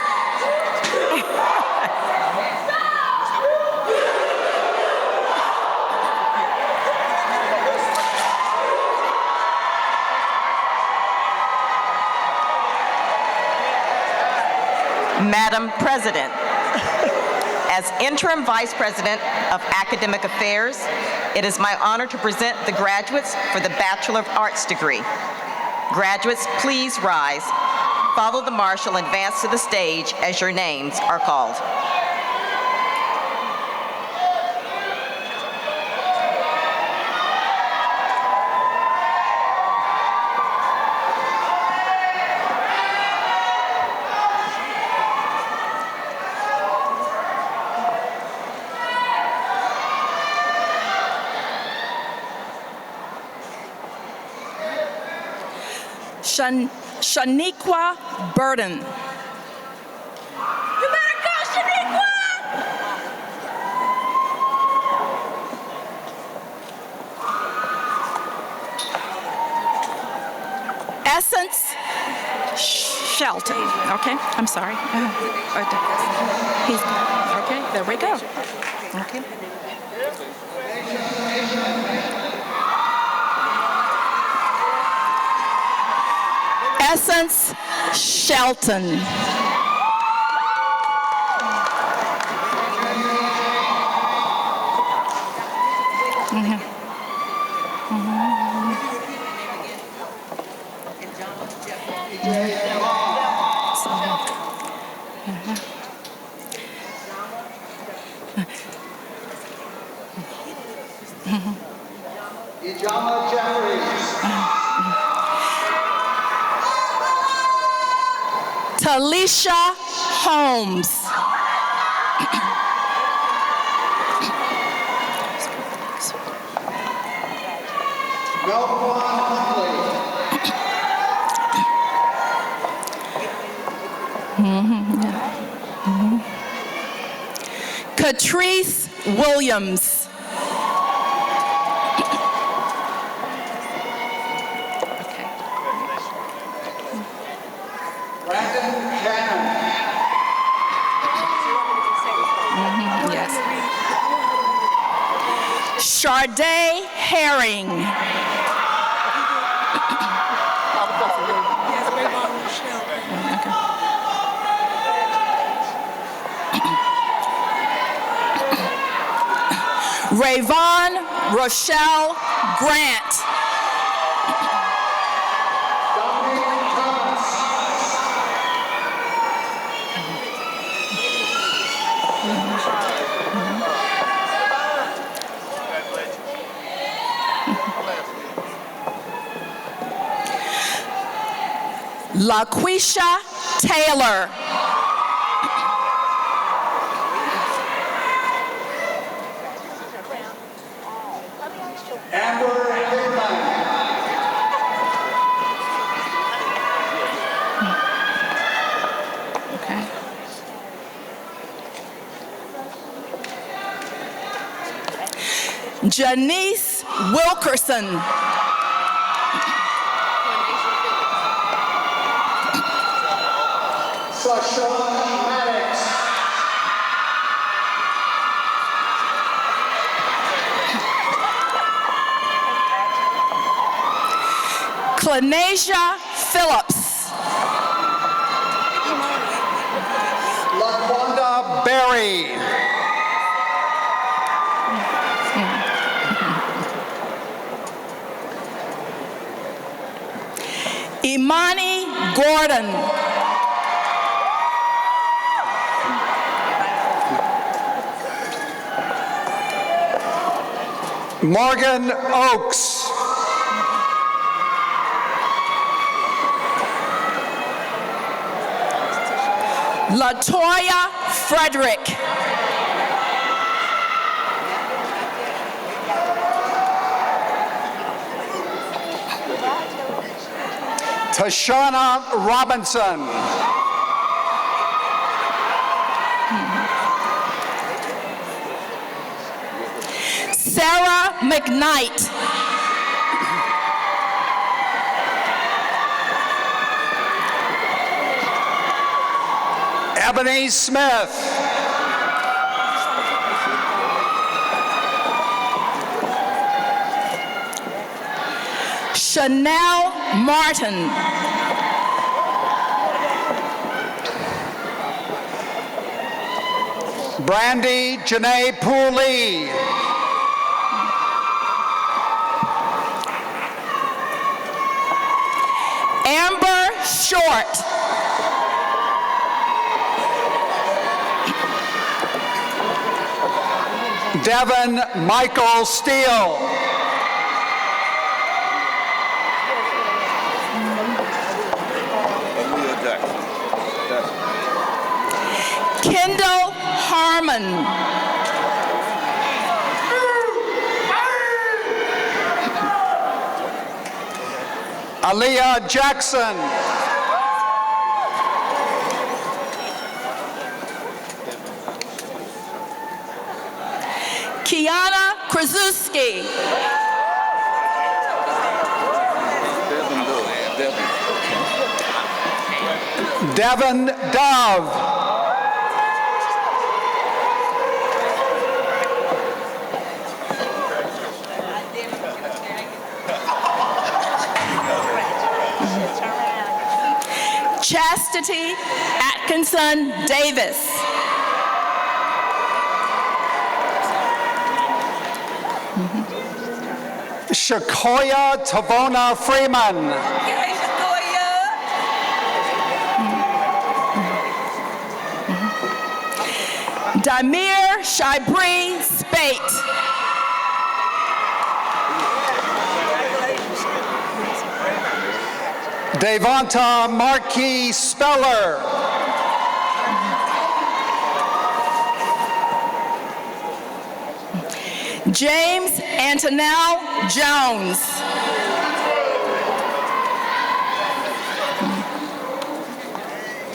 Speaker 9: Madam President, as Interim Vice President of Academic Affairs, it is my honor to present the graduates for the Bachelor of Arts degree. Graduates, please rise. Follow the marshal and advance to the stage as your names are called.
Speaker 11: Shaniqua Burden.
Speaker 1: You better go, Shaniqua!
Speaker 11: Essence Shelton. Okay, I'm sorry. Okay, there we go. Okay. Essence Shelton. Talisha Holmes. Catrice Williams. Sharday Herring. Rayvon Rochelle Grant. LaQuisha Taylor. Okay. Janice Wilkerson. Clanasia Phillips.
Speaker 12: LaQuanda Berry.
Speaker 11: Imani Gordon.
Speaker 12: Morgan Oakes.
Speaker 11: Latoya Frederick.
Speaker 12: Tashana Robinson.
Speaker 11: Sarah McKnight.
Speaker 12: Ebony Smith.
Speaker 11: Chanel Martin.
Speaker 12: Brandy Janae Pooley.
Speaker 11: Amber Short.
Speaker 12: Devin Michael Steele.
Speaker 11: Kendall Harmon.
Speaker 12: Aaliyah Jackson.
Speaker 11: Kiana Krasuski.
Speaker 12: Devin Dove.
Speaker 11: Chastity Atkinson Davis.
Speaker 12: Shakoya Tavona Freeman.
Speaker 11: Damir Shibri Spate.
Speaker 12: Devonta Marquis Speller.
Speaker 11: James Antonell Jones.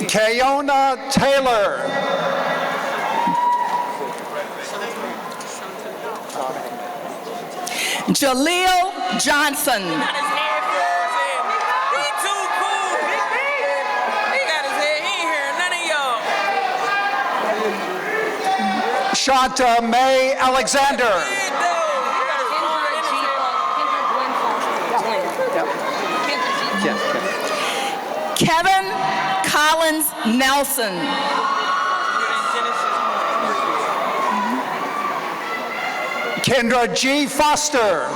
Speaker 12: Kayona Taylor.
Speaker 11: Jaleel Johnson.
Speaker 12: Shanta May Alexander.
Speaker 11: Kevin Collins Nelson.
Speaker 12: Kendra G. Foster.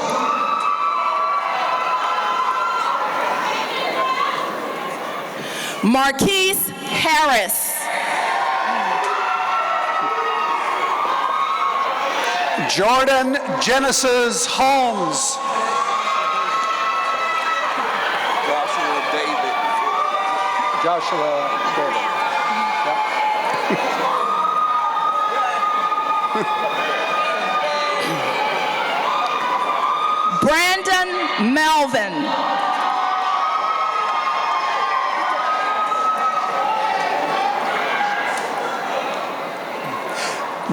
Speaker 11: Marquise Harris.
Speaker 12: Jordan Genesis Holmes. Joshua David.
Speaker 11: Brandon Melvin.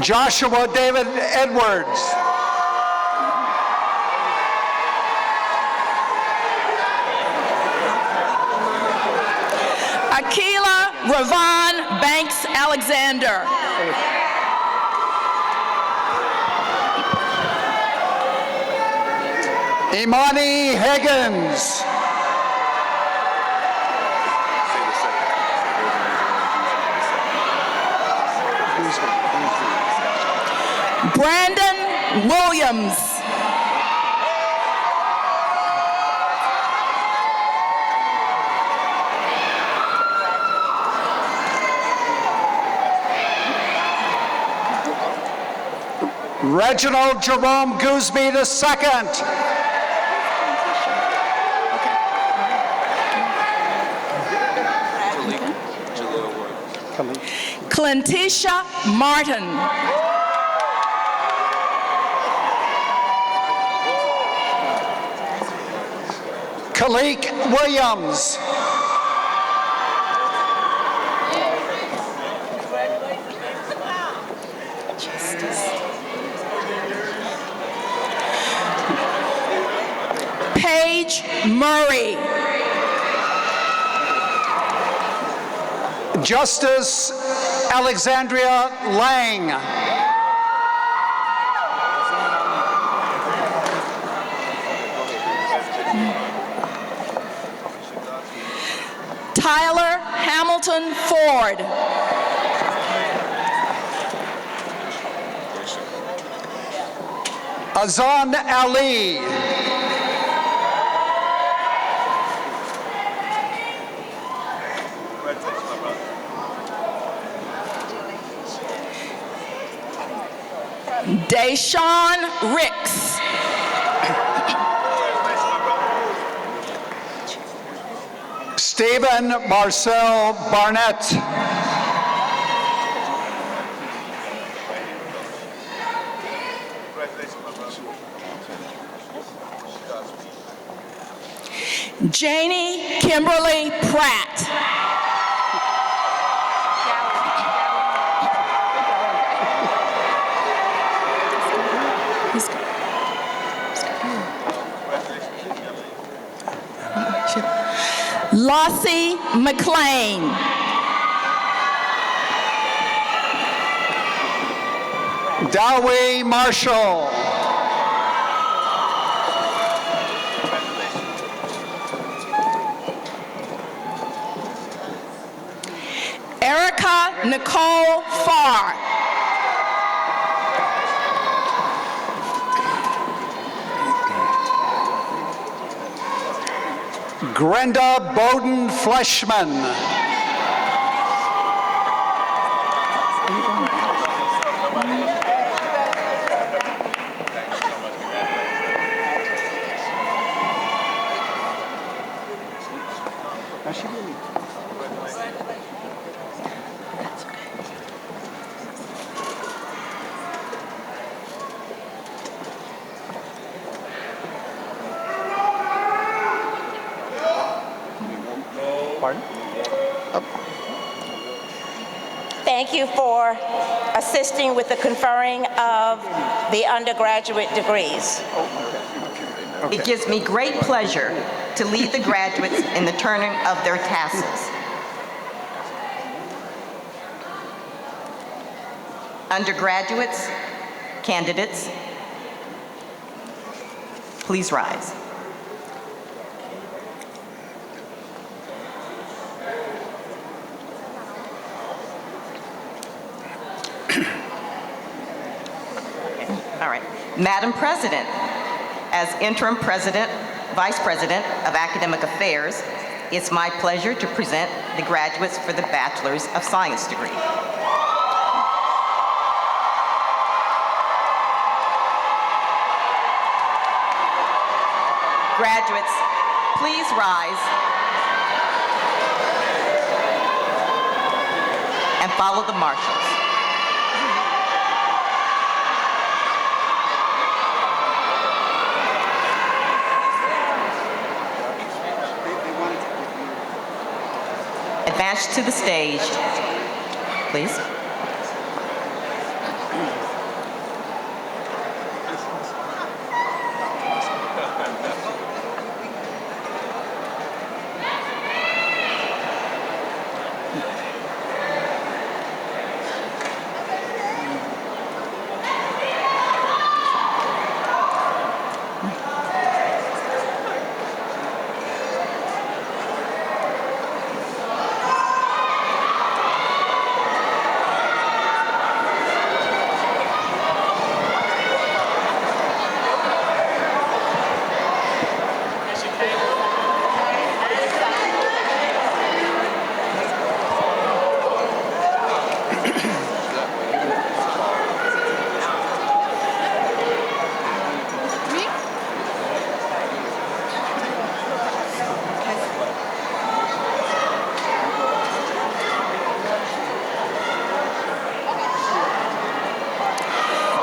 Speaker 12: Joshua David Edwards.
Speaker 11: Akila Ravon Banks Alexander.
Speaker 12: Imani Higgins.
Speaker 11: Brandon Williams.
Speaker 12: Reginald Jerome Gooseby II.
Speaker 11: Clentisha Martin.
Speaker 12: Kalik Williams.
Speaker 11: Paige Murray.
Speaker 12: Justice Alexandria Lang.
Speaker 11: Tyler Hamilton Ford.
Speaker 12: Azan Ali.
Speaker 11: Deshaun Ricks.
Speaker 12: Stephen Marcel Barnett.
Speaker 11: Janie Kimberly Pratt. Lossie McLean.
Speaker 12: Dawei Marshall.
Speaker 11: Erica Nicole Farr.
Speaker 12: Grenda Bowden Fleshman.
Speaker 1: Thank you for assisting with the conferring of the undergraduate degrees.
Speaker 9: It gives me great pleasure to lead the graduates in the turning of their tassels. Undergraduates, candidates, please rise. All right. Madam President, as interim president, vice president of academic affairs, it's my pleasure to present the graduates for the Bachelors of Science degree. Graduates, please rise. and follow the marshals. Advance to the stage, please.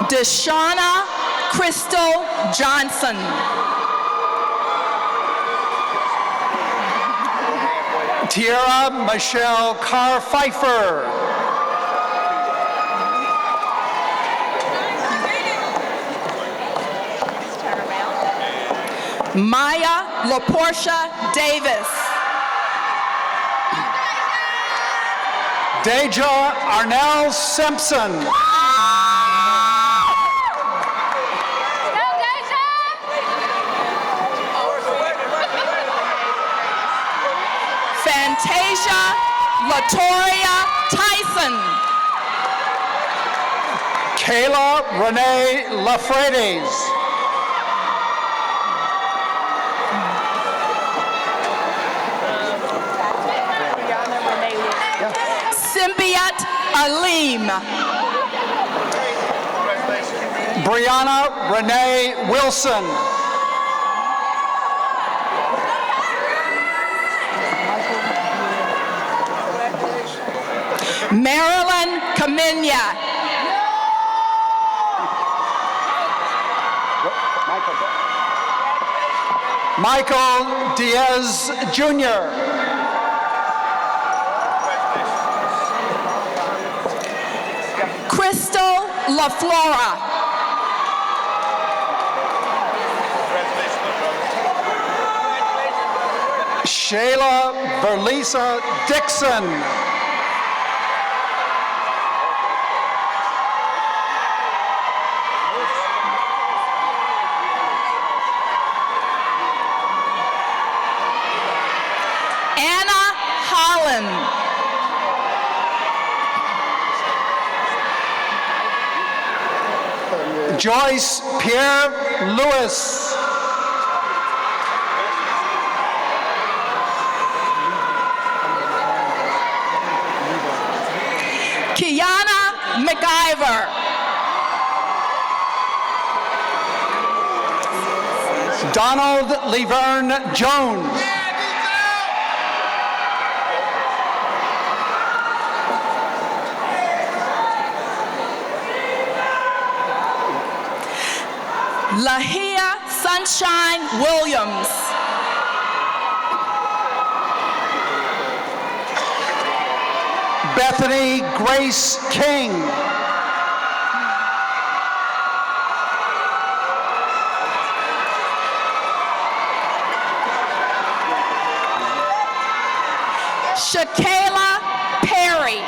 Speaker 11: Deshauna Crystal Johnson.
Speaker 12: Tiara Michelle Carr Pfeiffer.
Speaker 11: Maya LaPortia Davis.
Speaker 12: Deja Arnell Simpson.
Speaker 11: Fantasia Latoria Tyson.
Speaker 12: Kayla Renee Lafredes.
Speaker 11: Symbiat Alim.
Speaker 12: Brianna Renee Wilson.
Speaker 11: Marilyn Kamenya.
Speaker 12: Michael Diaz Jr.
Speaker 11: Crystal LaFlora.
Speaker 12: Shayla Verlisa Dixon.
Speaker 11: Anna Holland.
Speaker 12: Joyce Pierre Lewis.
Speaker 11: Kiana McIver.
Speaker 12: Donald Leverne Jones.
Speaker 11: Lahia Sunshine Williams.
Speaker 12: Bethany Grace King.
Speaker 11: Shakayla Perry.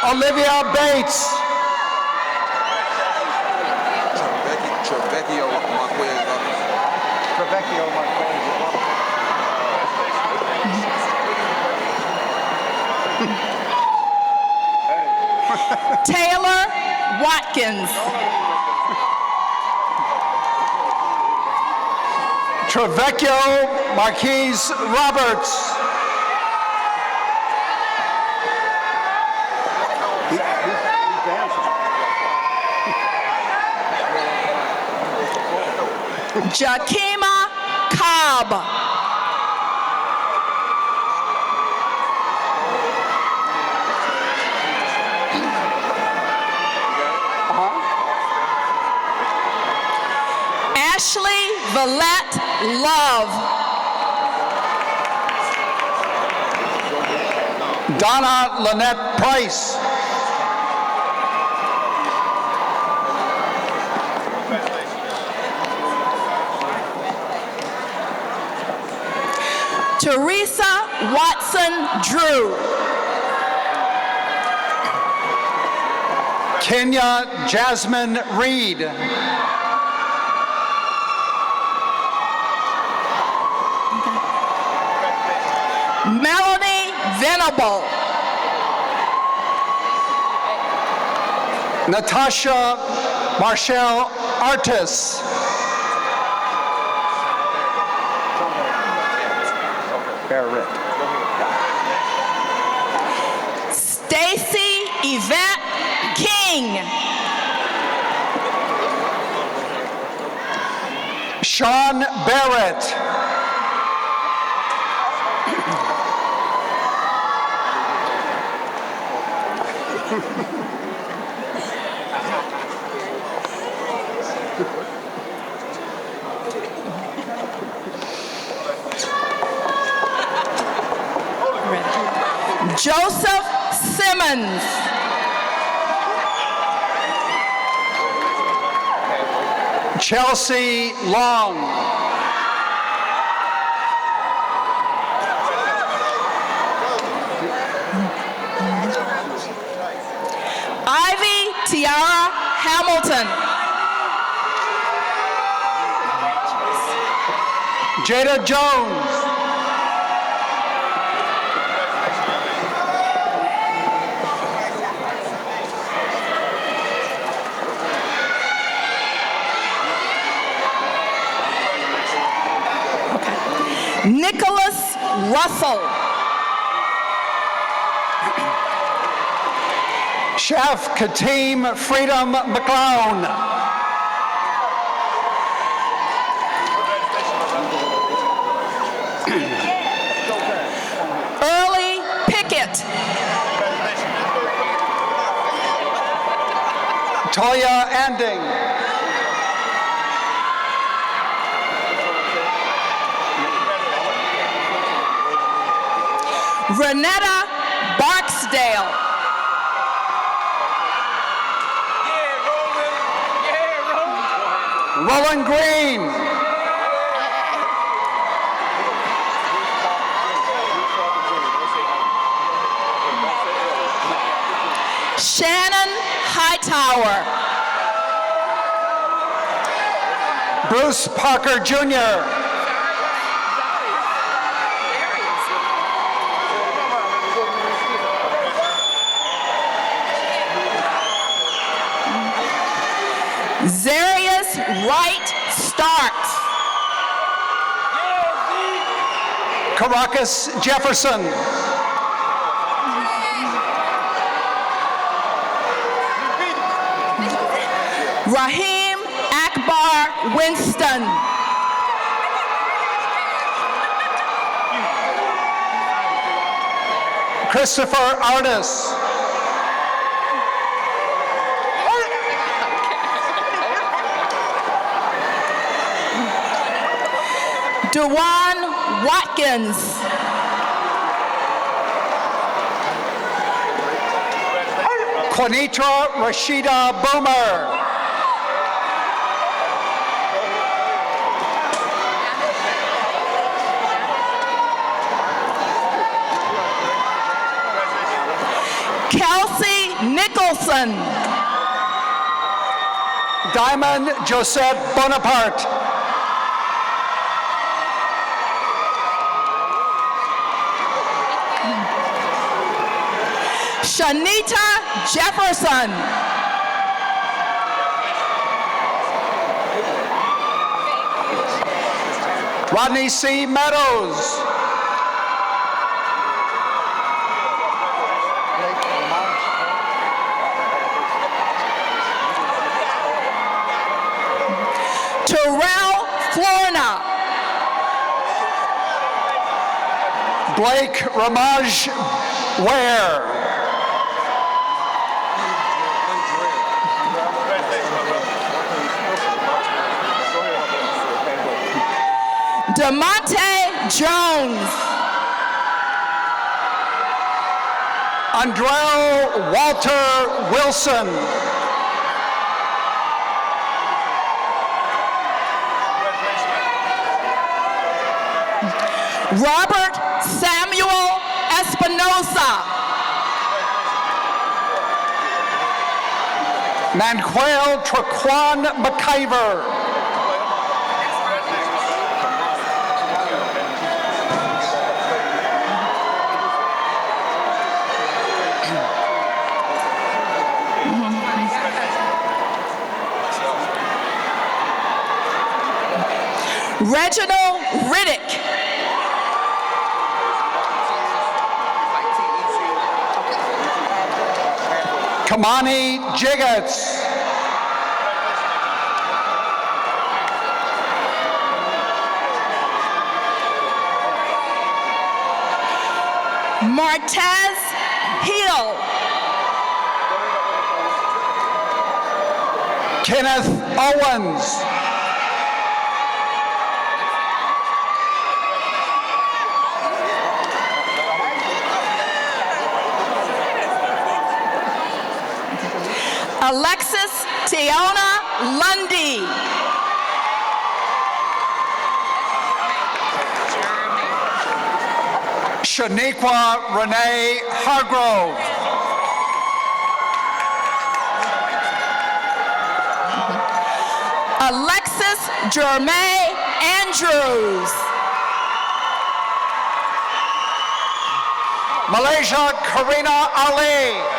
Speaker 12: Olivia Bates.
Speaker 11: Taylor Watkins.
Speaker 12: Trevecchio Marquise Roberts.
Speaker 11: Jakima Cobb. Ashley Villette Love.
Speaker 12: Donna Lynette Price.
Speaker 11: Teresa Watson Drew.
Speaker 12: Kenya Jasmine Reed.
Speaker 11: Melanie Venable.
Speaker 12: Natasha Marshall Artis.
Speaker 11: Stacy Yvette King.
Speaker 12: Sean Barrett.
Speaker 11: Joseph Simmons.
Speaker 12: Chelsea Long.
Speaker 11: Ivy Tiara Hamilton.
Speaker 12: Jada Jones.
Speaker 11: Nicholas Russell.
Speaker 12: Chef Kateem Freedom McClown.
Speaker 11: Early Pickett.
Speaker 12: Toya Anding.
Speaker 11: Renetta Barksdale.
Speaker 12: Roland Green.
Speaker 11: Shannon Hightower.
Speaker 12: Bruce Parker Jr.
Speaker 11: Zarius Wright Starks.
Speaker 12: Caracas Jefferson.
Speaker 11: Raheem Akbar Winston.
Speaker 12: Christopher Artis.
Speaker 11: Dewan Watkins.
Speaker 12: Quanitra Rashida Boomer.
Speaker 11: Kelsey Nicholson.
Speaker 12: Diamond Josette Bonaparte.
Speaker 11: Shanita Jefferson.
Speaker 12: Rodney C. Meadows.
Speaker 11: Terrell Florna.
Speaker 12: Blake Ramaj Ware.
Speaker 11: DeMonte Jones.
Speaker 12: Andrell Walter Wilson.
Speaker 11: Robert Samuel Espinosa.
Speaker 12: Manquel Traquan McIver.
Speaker 11: Reginald Riddick.
Speaker 12: Kamani Jiggets.
Speaker 11: Martez Hill.
Speaker 12: Kenneth Owens.
Speaker 11: Alexis Tiona Lundy.
Speaker 12: Shaniqua Renee Hargrove.
Speaker 11: Alexis Jermaine Andrews.
Speaker 12: Malaysia Karina Ali.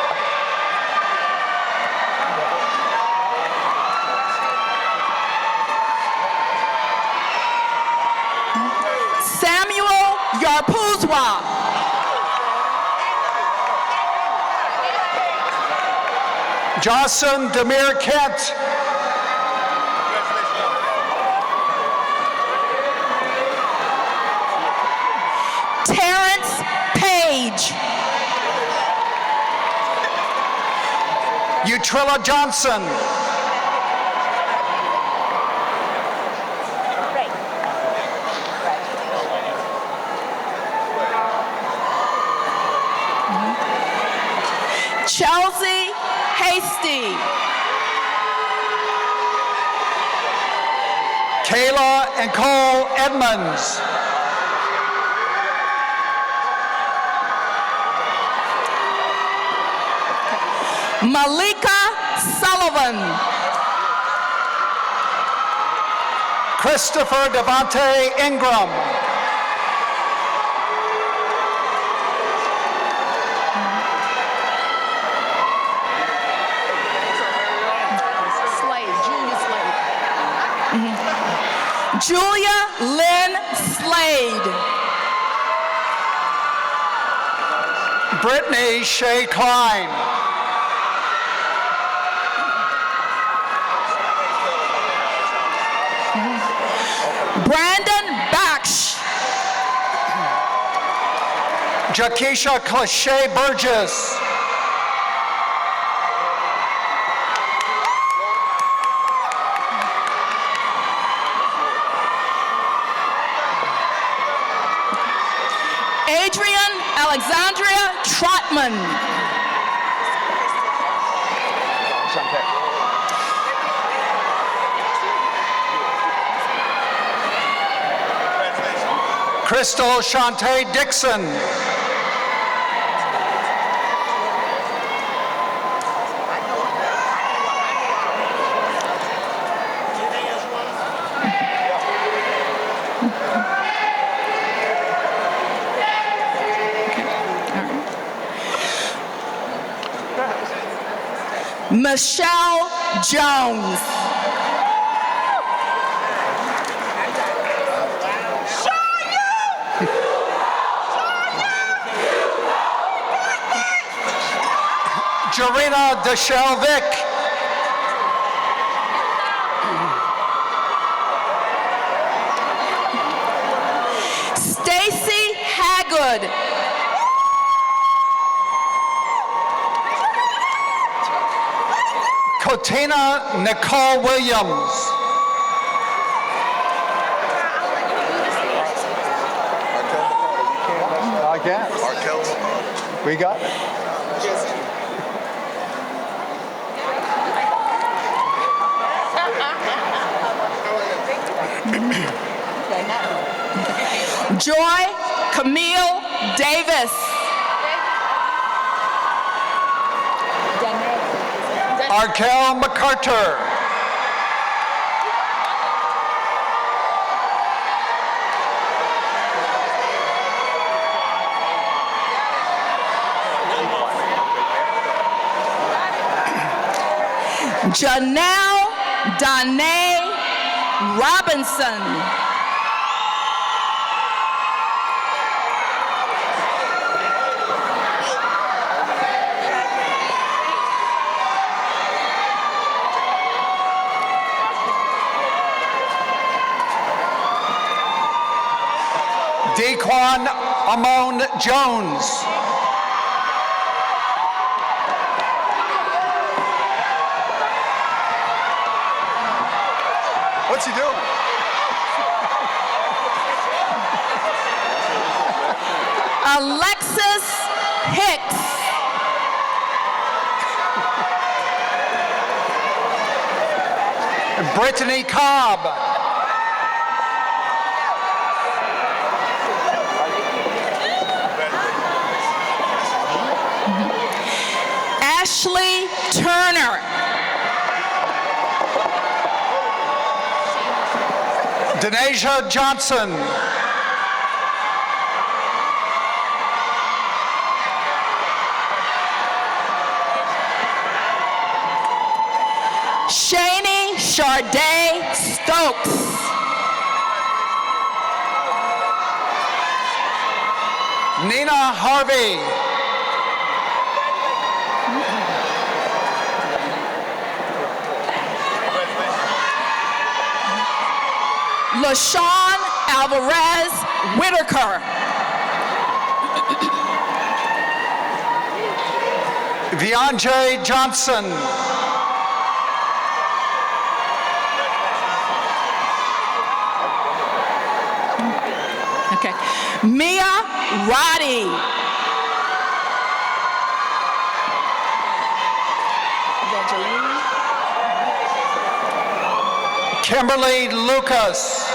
Speaker 11: Samuel Yarpuzwa.
Speaker 12: Jocelyn Demir Kent.
Speaker 11: Terrence Page.
Speaker 12: Utrilla Johnson.
Speaker 11: Chelsea Hasty.
Speaker 12: Kayla and Cole Edmonds.
Speaker 11: Malika Sullivan.
Speaker 12: Christopher Devontae Ingram.
Speaker 11: Julia Lynn Slade.
Speaker 12: Brittany Shea Klein.
Speaker 11: Brandon Baksh.
Speaker 12: Jakisha Cliche Burgess.
Speaker 11: Adrian Alexandria Trotman.
Speaker 12: Crystal Shantae Dixon.
Speaker 11: Michelle Jones.
Speaker 12: Jarena Deshelvick.
Speaker 11: Stacy Hagood.
Speaker 12: Kotina Nicole Williams. I guess. We got it.
Speaker 11: Joy Camille Davis.
Speaker 12: Arkel MacArthur.
Speaker 11: Janelle Danae Robinson.
Speaker 12: Daquan Amon Jones. What's he doing?
Speaker 11: Alexis Hicks.
Speaker 12: Brittany Cobb.
Speaker 11: Ashley Turner.
Speaker 12: Denasia Johnson.
Speaker 11: Shani Charday Stokes.
Speaker 12: Nina Harvey.
Speaker 11: LaShawn Alvarez Whitaker.
Speaker 12: Vianjay Johnson.
Speaker 11: Okay. Mia Roddy.
Speaker 12: Kimberly Lucas.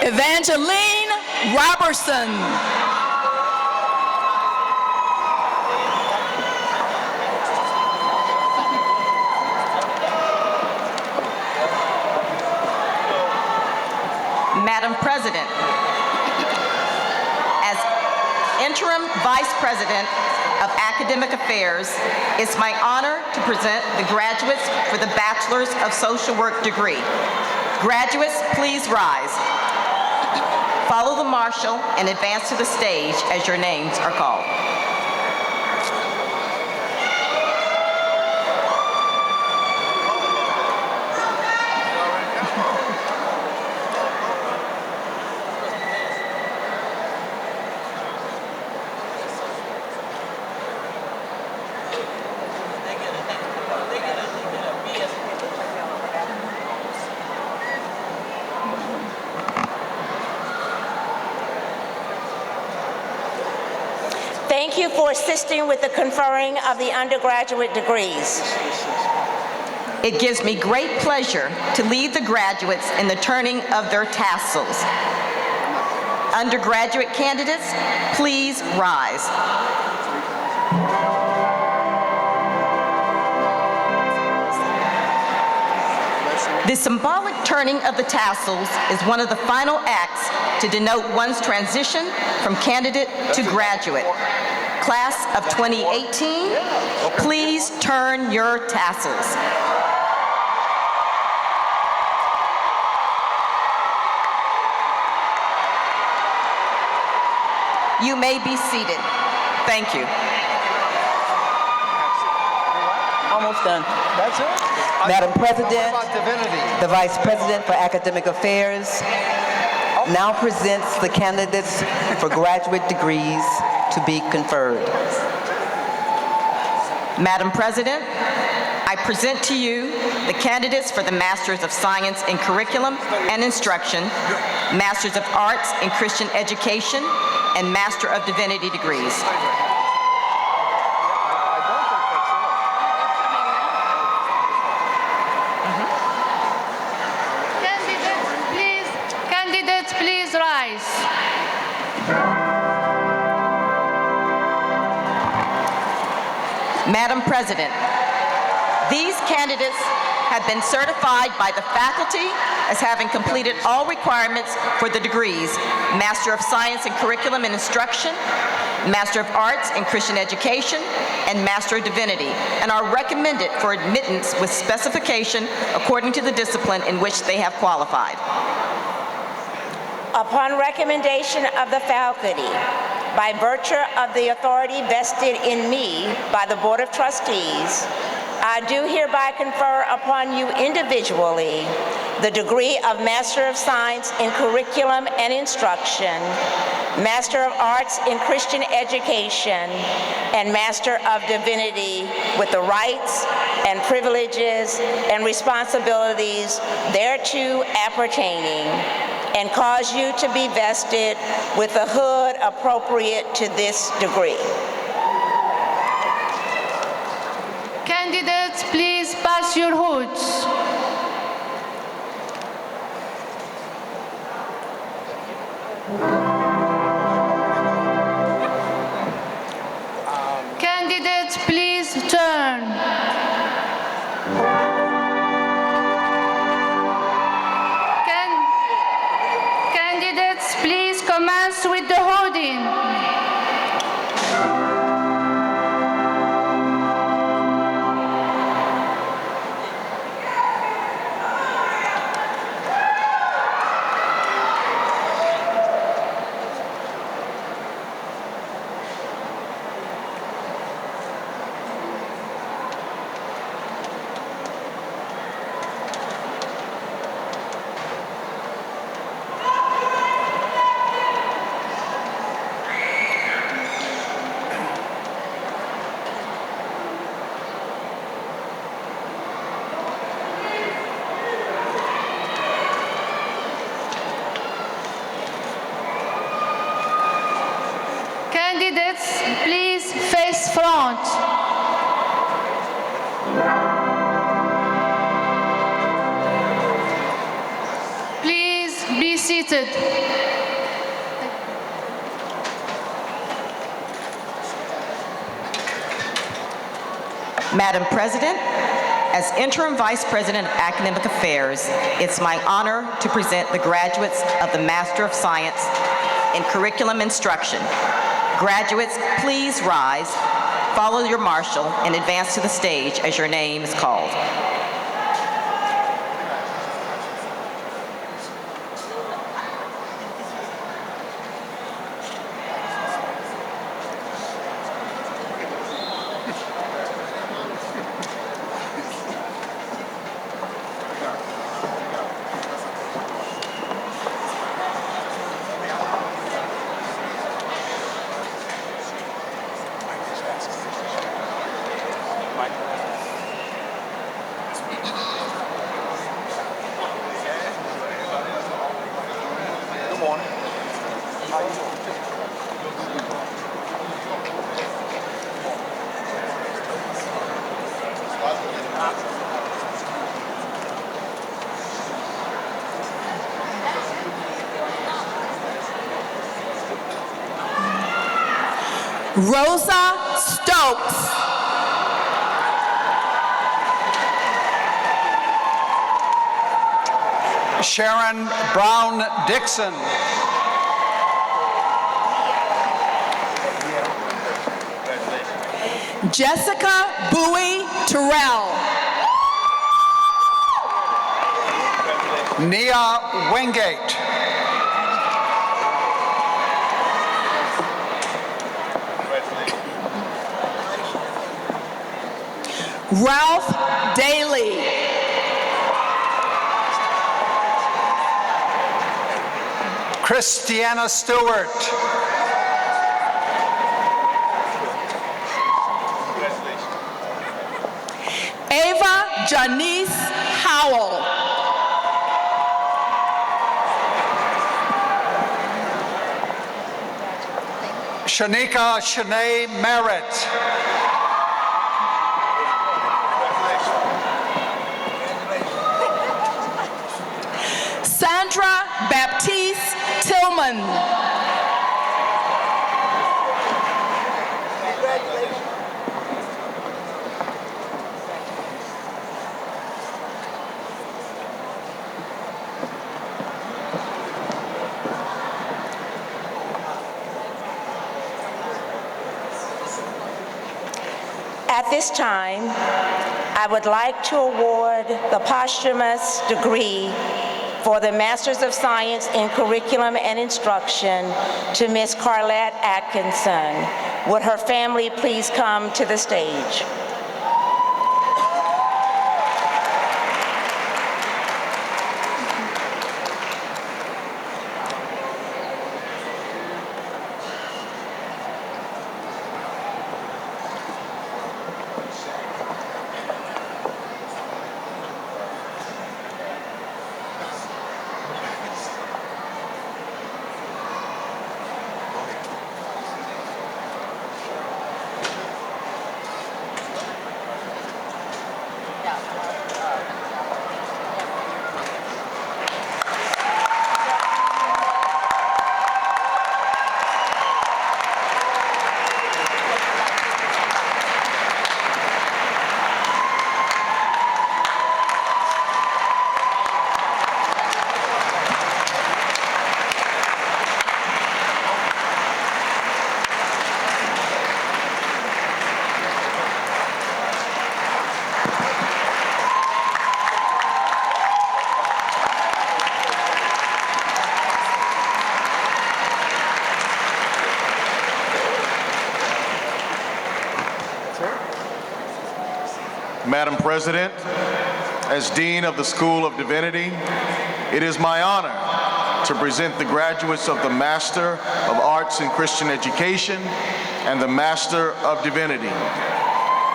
Speaker 11: Evangeline Robertson.
Speaker 9: Madam President, as Interim Vice President of Academic Affairs, it's my honor to present the graduates for the Bachelors of Social Work degree. Graduates, please rise. Follow the marshal and advance to the stage as your names are called.
Speaker 1: Thank you for assisting with the conferring of the undergraduate degrees.
Speaker 9: It gives me great pleasure to lead the graduates in the turning of their tassels. Undergraduate candidates, please rise. The symbolic turning of the tassels is one of the final acts to denote one's transition from candidate to graduate. Class of 2018, please turn your tassels. You may be seated. Thank you.
Speaker 4: Almost done.
Speaker 12: That's it?
Speaker 4: Madam President,
Speaker 12: What about divinity?
Speaker 4: the Vice President for Academic Affairs now presents the candidates for graduate degrees to be conferred.
Speaker 9: Madam President, I present to you the candidates for the Masters of Science in Curriculum and Instruction, Masters of Arts in Christian Education, and Master of Divinity degrees.
Speaker 10: Candidates, please rise.
Speaker 9: Madam President, these candidates have been certified by the faculty as having completed all requirements for the degrees Master of Science in Curriculum and Instruction, Master of Arts in Christian Education, and Master of Divinity, and are recommended for admittance with specification according to the discipline in which they have qualified.
Speaker 1: Upon recommendation of the faculty, by virtue of the authority vested in me by the Board of Trustees, I do hereby confer upon you individually the degree of Master of Science in Curriculum and Instruction, Master of Arts in Christian Education, and Master of Divinity with the rights and privileges and responsibilities thereto appertaining, and cause you to be vested with the hood appropriate to this degree.
Speaker 10: Candidates, please pass your hoods. Candidates, please turn. Candidates, please commence with the holding. Candidates, please face front. Please be seated.
Speaker 9: Madam President, as Interim Vice President of Academic Affairs, it's my honor to present the graduates of the Master of Science in Curriculum Instruction. Graduates, please rise, follow your marshal, and advance to the stage as your name is called.
Speaker 11: Rosa Stokes.
Speaker 12: Sharon Brown Dixon.
Speaker 11: Jessica Bowie Terrell.
Speaker 12: Nia Wingate.
Speaker 11: Ralph Daly.
Speaker 12: Christiana Stewart.
Speaker 11: Janice Howell.
Speaker 12: Shanika Shanae Merritt.
Speaker 11: Sandra Baptiste Tillman.
Speaker 1: At this time, I would like to award the posthumous degree for the Masters of Science in Curriculum and Instruction to Ms. Carlette Atkinson. Would her family please come to the stage?
Speaker 2: Madam President, as Dean of the School of Divinity, it is my honor to present the graduates of the Master of Arts in Christian Education and the Master of Divinity.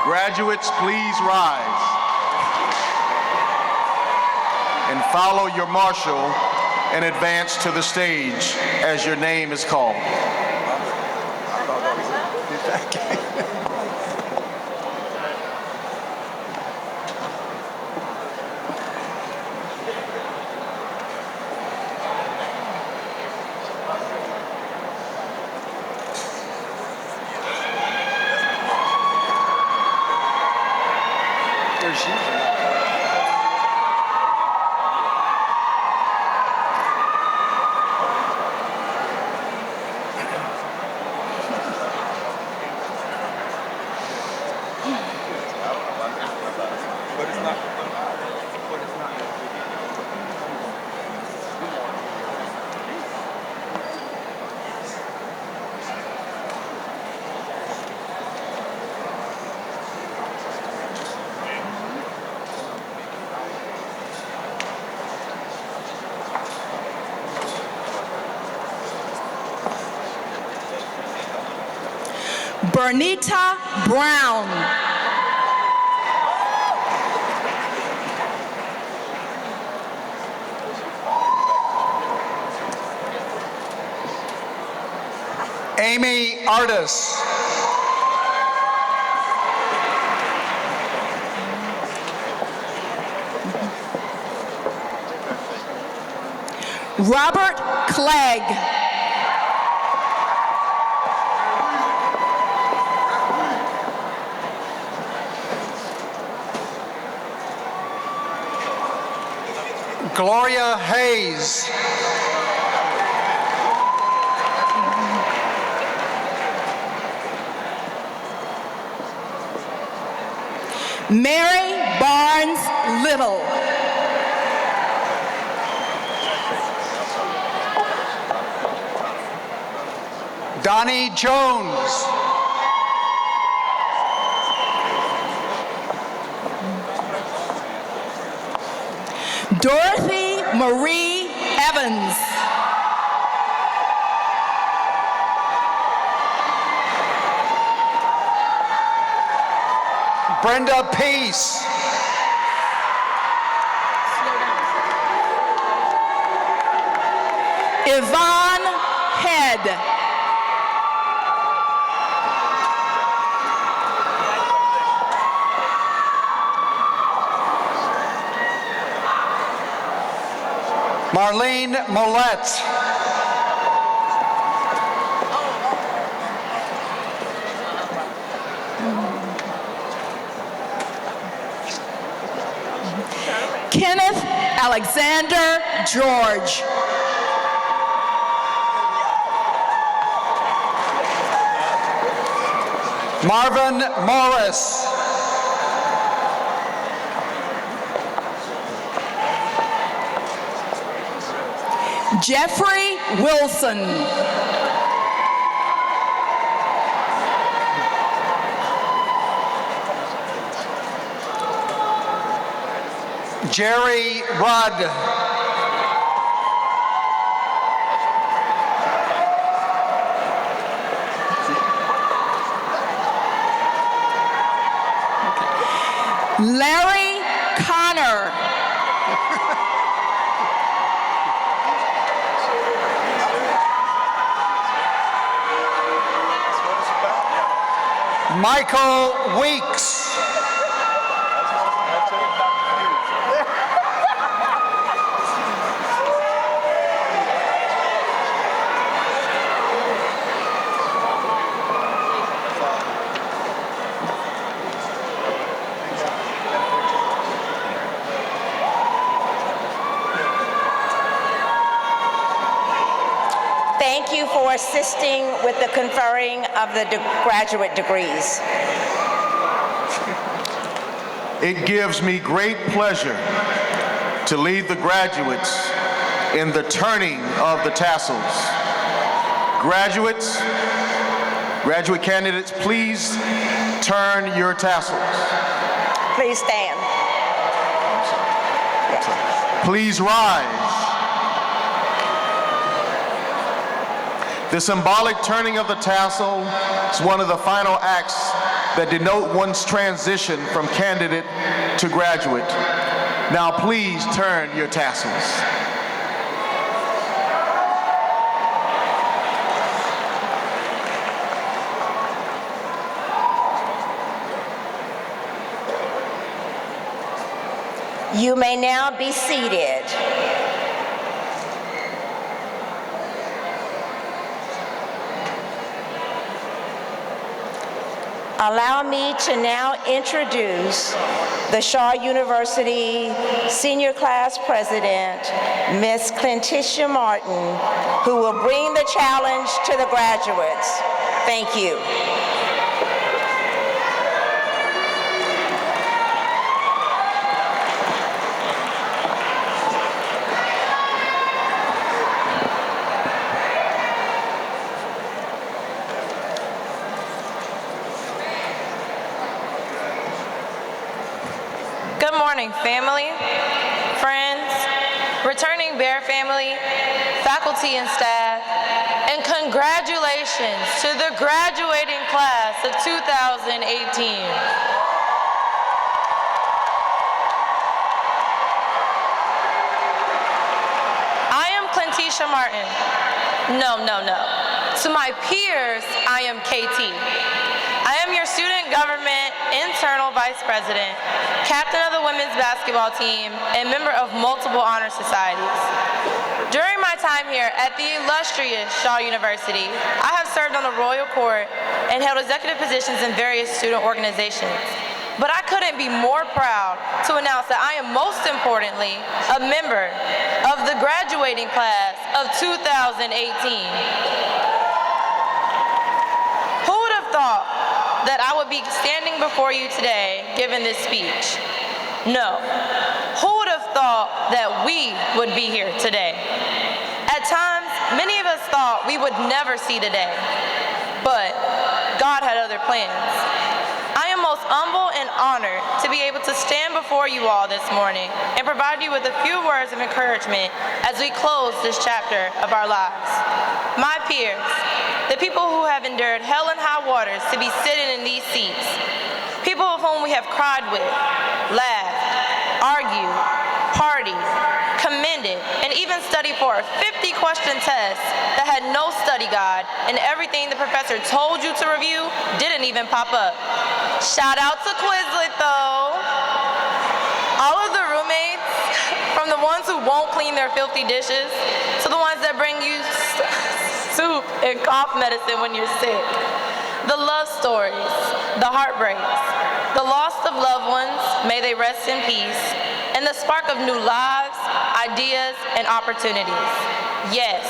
Speaker 2: Graduates, please rise and follow your marshal and advance to the stage as your name is called.
Speaker 11: Bernita Brown.
Speaker 12: Amy Artis.
Speaker 11: Robert Clegg.
Speaker 12: Gloria Hayes.
Speaker 11: Mary Barnes Little.
Speaker 12: Donnie Jones.
Speaker 11: Dorothy Marie Evans.
Speaker 12: Brenda Peace.
Speaker 11: Yvonne Head.
Speaker 12: Marlene Mollett.
Speaker 11: Kenneth Alexander George.
Speaker 12: Marvin Morris.
Speaker 11: Jeffrey Wilson.
Speaker 12: Jerry Rudd.
Speaker 11: Larry Connor.
Speaker 12: Michael Weeks.
Speaker 1: Thank you for assisting with the conferring of the graduate degrees.
Speaker 2: It gives me great pleasure to lead the graduates in the turning of the tassels. Graduates, graduate candidates, please turn your tassels.
Speaker 1: Please stand.
Speaker 2: Please rise. The symbolic turning of the tassel is one of the final acts that denote one's transition from candidate to graduate. Now please turn your tassels.
Speaker 1: You may now be seated. Allow me to now introduce the Shaw University Senior Class President, Ms. Clentisha Martin, who will bring the challenge to the graduates. Thank you.
Speaker 13: Good morning, family, friends, returning Bear family, faculty and staff, and congratulations to the graduating class of 2018. I am Clentisha Martin. No. To my peers, I am KT. I am your student government internal vice president, captain of the women's basketball team, and member of multiple honor societies. During my time here at the illustrious Shaw University, I have served on the Royal Court and held executive positions in various student organizations. But I couldn't be more proud to announce that I am most importantly a member of the graduating class of 2018. Who would have thought that I would be standing before you today giving this speech? No. Who would have thought that we would be here today? At times, many of us thought we would never see today, but God had other plans. I am most humble and honored to be able to stand before you all this morning and provide you with a few words of encouragement as we close this chapter of our lives. My peers, the people who have endured hell and high waters to be sitting in these seats, people of whom we have cried with, laughed, argued, partied, commended, and even studied for a 50-question test that had no study guide, and everything the professor told you to review didn't even pop up. Shout out to Quizlet, though. All of the roommates, from the ones who won't clean their filthy dishes, to the ones that bring you soup and cough medicine when you're sick. The love stories, the heartbreaks, the loss of loved ones, may they rest in peace, and the spark of new lives, ideas, and opportunities. Yes,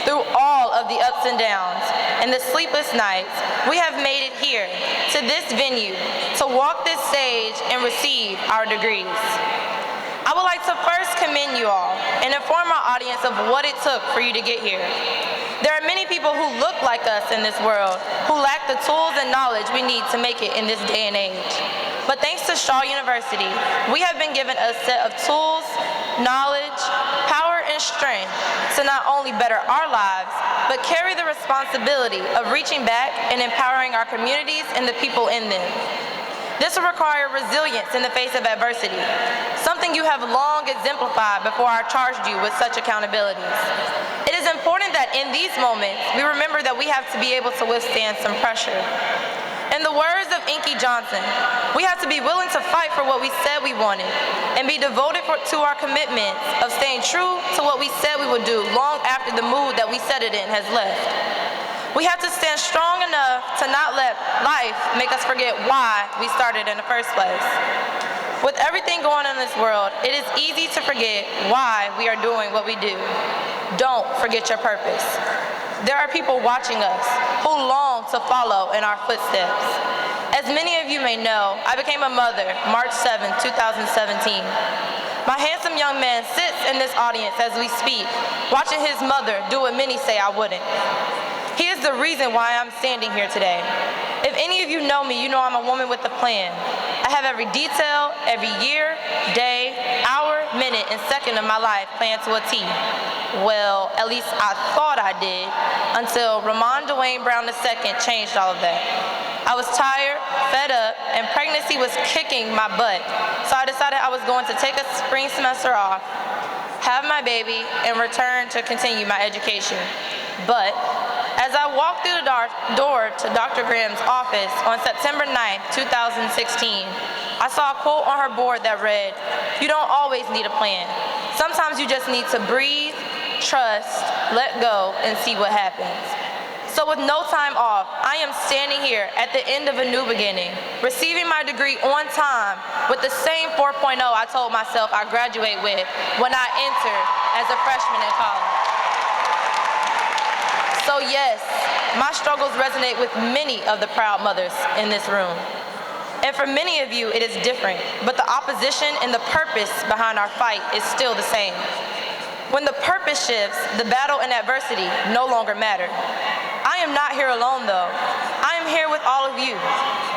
Speaker 13: through all of the ups and downs and the sleepless nights, we have made it here to this venue to walk this stage and receive our degrees. I would like to first commend you all and inform our audience of what it took for you to get here. There are many people who look like us in this world who lack the tools and knowledge we need to make it in this day and age. But thanks to Shaw University, we have been given a set of tools, knowledge, power, and strength to not only better our lives, but carry the responsibility of reaching back and empowering our communities and the people in them. This will require resilience in the face of adversity, something you have long exemplified before I charged you with such accountabilities. It is important that in these moments, we remember that we have to be able to withstand some pressure. In the words of Inky Johnson, we have to be willing to fight for what we said we wanted and be devoted to our commitment of staying true to what we said we would do long after the mood that we said it in has left. We have to stand strong enough to not let life make us forget why we started in the first place. With everything going on in this world, it is easy to forget why we are doing what we do. Don't forget your purpose. There are people watching us who long to follow in our footsteps. As many of you may know, I became a mother March 7, 2017. My handsome young man sits in this audience as we speak, watching his mother do what many say I wouldn't. He is the reason why I'm standing here today. If any of you know me, you know I'm a woman with a plan. I have every detail, every year, day, hour, minute, and second of my life planned to a T. Well, at least I thought I did, until Ramon Dwayne Brown II changed all of that. I was tired, fed up, and pregnancy was kicking my butt. So I decided I was going to take a spring semester off, have my baby, and return to continue my education. But as I walked through the door to Dr. Graham's office on September 9th, 2016, I saw a quote on her board that read, "You don't always need a plan. Sometimes you just need to breathe, trust, let go, and see what happens." So with no time off, I am standing here at the end of a new beginning, receiving my degree on time with the same 4.0 I told myself I'd graduate with when I entered as a freshman in college. So yes, my struggles resonate with many of the proud mothers in this room. And for many of you, it is different, but the opposition and the purpose behind our fight is still the same. When the purpose shifts, the battle and adversity no longer matter. I am not here alone though. I am here with all of you,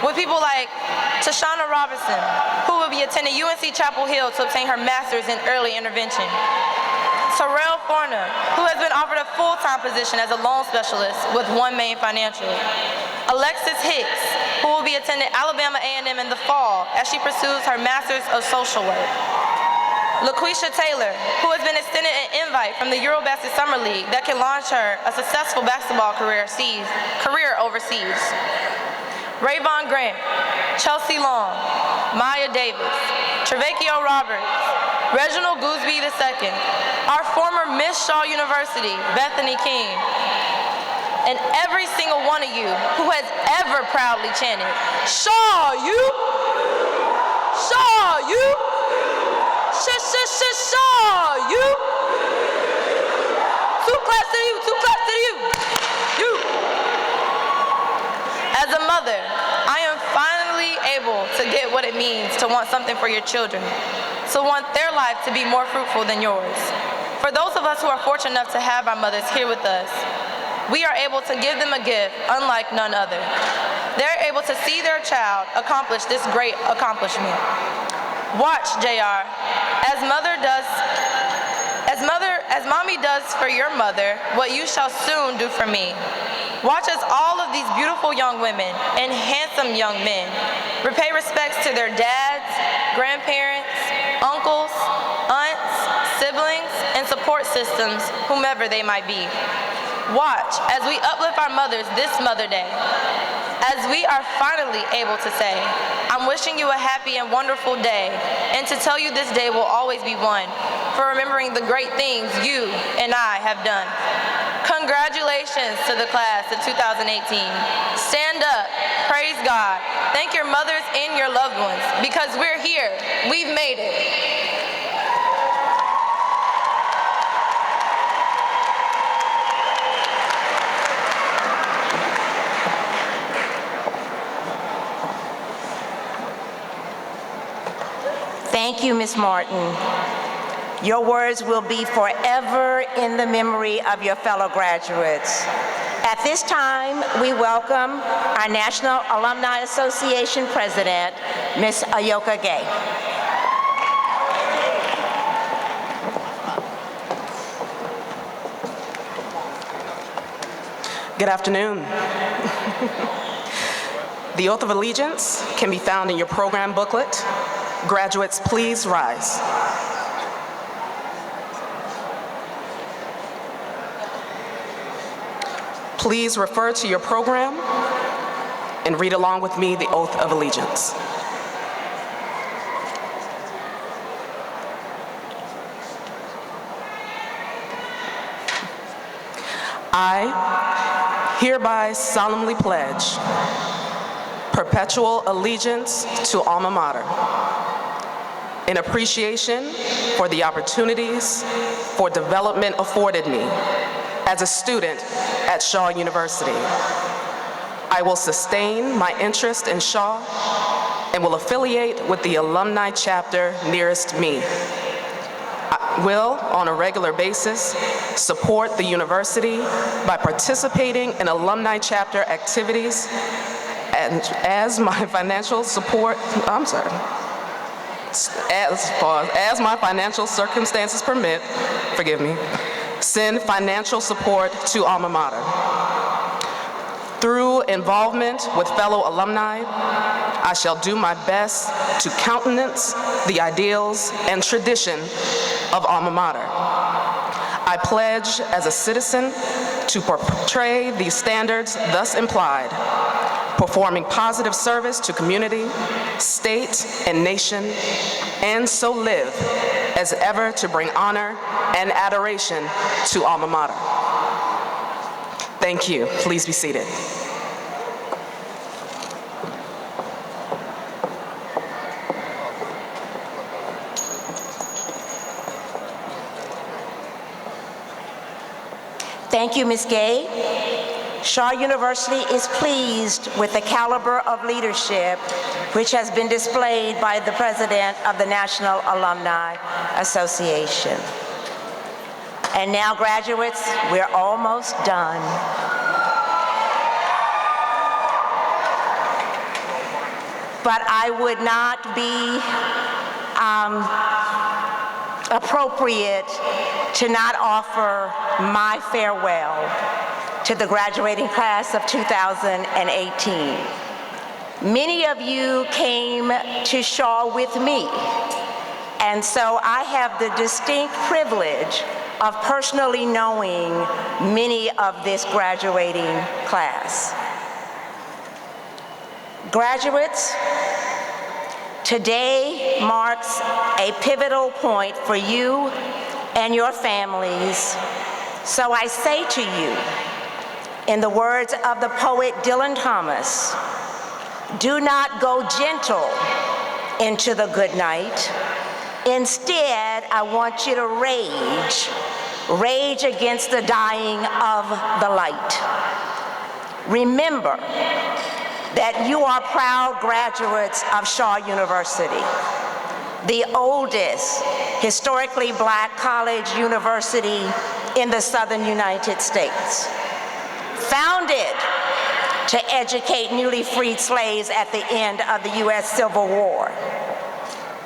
Speaker 13: with people like Tashana Robinson, who will be attending UNC Chapel Hill to obtain her master's in early intervention. Terrell Forner, who has been offered a full-time position as a loan specialist with One Main Financial. Alexis Hicks, who will be attending Alabama A&M in the fall as she pursues her Master's of Social Work. LaQuisha Taylor, who has been extended an invite from the Eurobasket Summer League that can launch her a successful basketball career overseas. Rayvon Grant, Chelsea Long, Maya Davis, Trevecchio Roberts, Reginald Gooseby II, our former Miss Shaw University, Bethany King, and every single one of you who has ever proudly chanted, "Shaw you! Shaw you! Shaw you! Two claps to you, two claps to you! You!" As a mother, I am finally able to get what it means to want something for your children, to want their life to be more fruitful than yours. For those of us who are fortunate enough to have our mothers here with us, we are able to give them a gift unlike none other. They're able to see their child accomplish this great accomplishment. Watch, JR, as mommy does for your mother, what you shall soon do for me. Watch as all of these beautiful young women and handsome young men repay respects to their dads, grandparents, uncles, aunts, siblings, support systems, whomever they might be. Watch as we uplift our mothers this Mother Day. As we are finally able to say, I'm wishing you a happy and wonderful day, and to tell you this day will always be one for remembering the great things you and I have done. Congratulations to the class of 2018. Stand up, praise God, thank your mothers and your loved ones, because we're here, we've made it.
Speaker 1: Thank you, Ms. Martin. Your words will be forever in the memory of your fellow graduates. At this time, we welcome our National Alumni Association President, Ms. Ayoka Gay.
Speaker 14: Good afternoon. The Oath of Allegiance can be found in your program booklet. Graduates, please rise. Please refer to your program and read along with me the Oath of Allegiance. I hereby solemnly pledge perpetual allegiance to Alma Mater, in appreciation for the opportunities for development afforded me as a student at Shaw University. I will sustain my interest in Shaw and will affiliate with the alumni chapter nearest me. I will, on a regular basis, support the university by participating in alumni chapter activities, and as my financial support, as my financial circumstances permit, forgive me, send financial support to Alma Mater. Through involvement with fellow alumni, I shall do my best to countenance the ideals and tradition of Alma Mater. I pledge as a citizen to portray these standards thus implied, performing positive service to community, state, and nation, and so live as ever to bring honor and adoration to Alma Mater. Thank you. Please be seated.
Speaker 1: Thank you, Ms. Gay. Shaw University is pleased with the caliber of leadership which has been displayed by the President of the National Alumni Association. And now, graduates, we're almost done. But I would not be appropriate to not offer my farewell to the graduating class of 2018. Many of you came to Shaw with me, and so I have the distinct privilege of personally knowing many of this graduating class. Graduates, today marks a pivotal point for you and your families, so I say to you, in the words of the poet Dylan Thomas, do not go gentle into the good night. Instead, I want you to rage against the dying of the light. Remember that you are proud graduates of Shaw University, the oldest historically Black college university in the Southern United States. Founded to educate newly freed slaves at the end of the U.S. Civil War.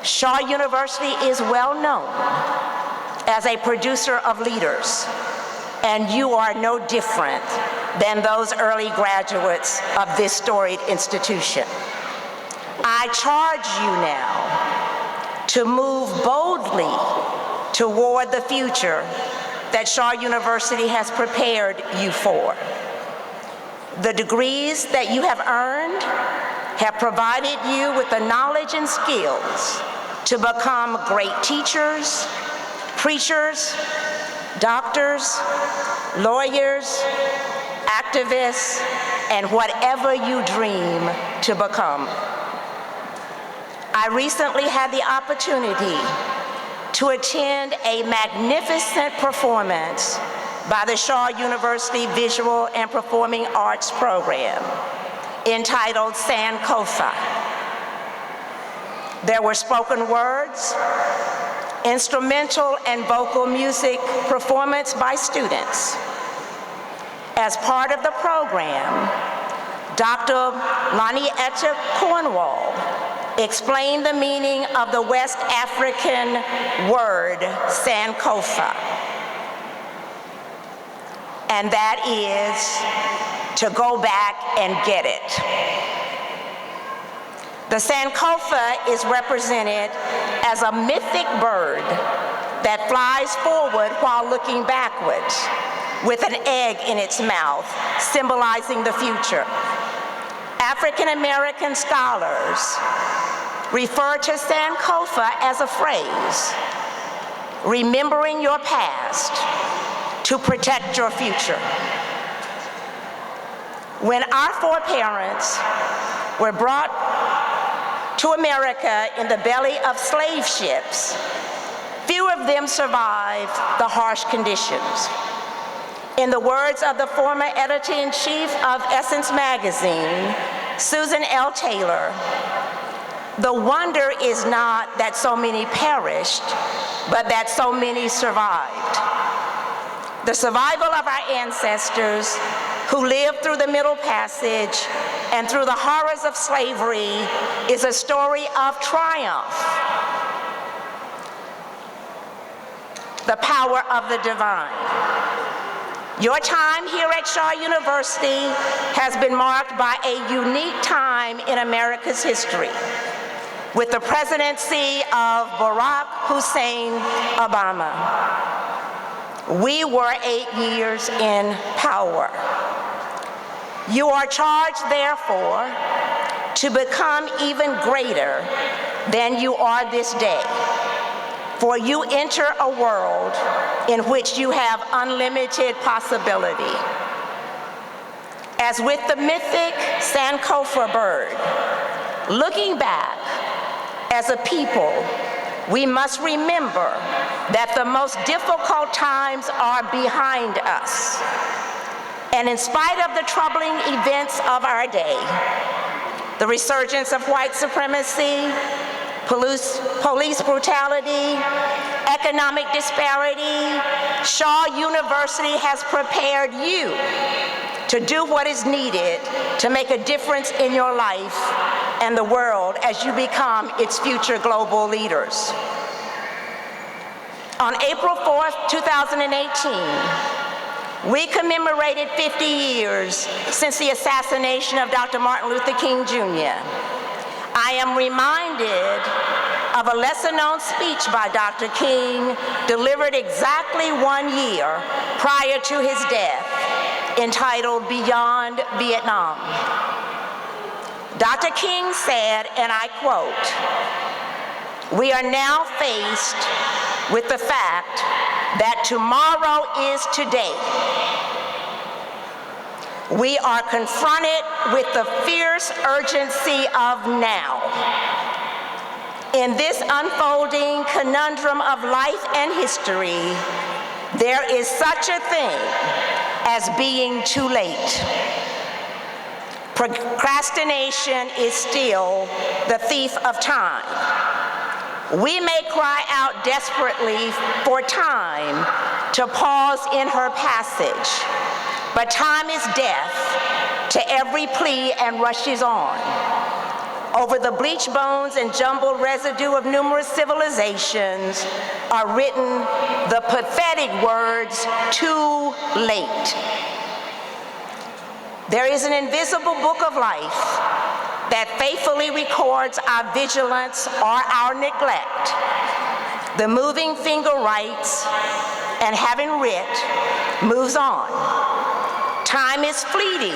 Speaker 1: Shaw University is well known as a producer of leaders, and you are no different than those early graduates of this storied institution. I charge you now to move boldly toward the future that Shaw University has prepared you for. The degrees that you have earned have provided you with the knowledge and skills to become great teachers, preachers, doctors, lawyers, activists, and whatever you dream to become. I recently had the opportunity to attend a magnificent performance by the Shaw University Visual and Performing Arts program entitled Sankofa. There were spoken words, instrumental and vocal music performance by students. As part of the program, Dr. Lanietta Cornwall explained the meaning of the West African word Sankofa, and that is to go back and get it. The Sankofa is represented as a mythic bird that flies forward while looking backwards, with an egg in its mouth, symbolizing the future. African American scholars refer to Sankofa as a phrase, remembering your past to protect your future. When our foreparents were brought to America in the belly of slave ships, few of them survived the harsh conditions. In the words of the former editor-in-chief of Essence magazine, Susan L. Taylor, the wonder is not that so many perished, but that so many survived. The survival of our ancestors who lived through the Middle Passage and through the horrors of slavery is a story of triumph. The power of the divine. Your time here at Shaw University has been marked by a unique time in America's history, with the presidency of Barack Hussein Obama. We were 8 years in power. You are charged, therefore, to become even greater than you are this day, for you enter a world in which you have unlimited possibility. As with the mythic Sankofa bird, looking back, as a people, we must remember that the most difficult times are behind us. And in spite of the troubling events of our day, the resurgence of white supremacy, police brutality, economic disparity, Shaw University has prepared you to do what is needed to make a difference in your life and the world as you become its future global leaders. On April 4th, 2018, we commemorated 50 years since the assassination of Dr. Martin Luther King Jr. I am reminded of a lesser-known speech by Dr. King delivered exactly 1 year prior to his death, entitled Beyond Vietnam. Dr. King said, and I quote, "We are now faced with the fact that tomorrow is today. We are confronted with the fierce urgency of now. In this unfolding conundrum of life and history, there is such a thing as being too late. Procrastination is still the thief of time. We may cry out desperately for time to pause in her passage, but time is deaf to every plea and rushes on. Over the bleached bones and jumbled residue of numerous civilizations are written the pathetic words, too late. There is an invisible book of life that faithfully records our vigilance or our neglect, The moving finger writes, and having writ, moves on. Time is fleeting.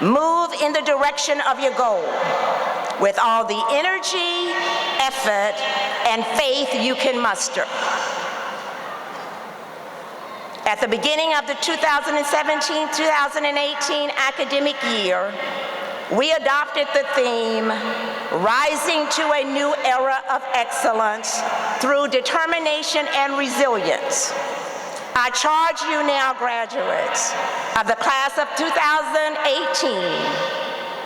Speaker 1: Move in the direction of your goal with all the energy, effort, and faith you can muster. At the beginning of the 2017-2018 academic year, we adopted the theme, Rising to a New Era of Excellence through Determination and Resilience. I charge you now, graduates of the class of 2018,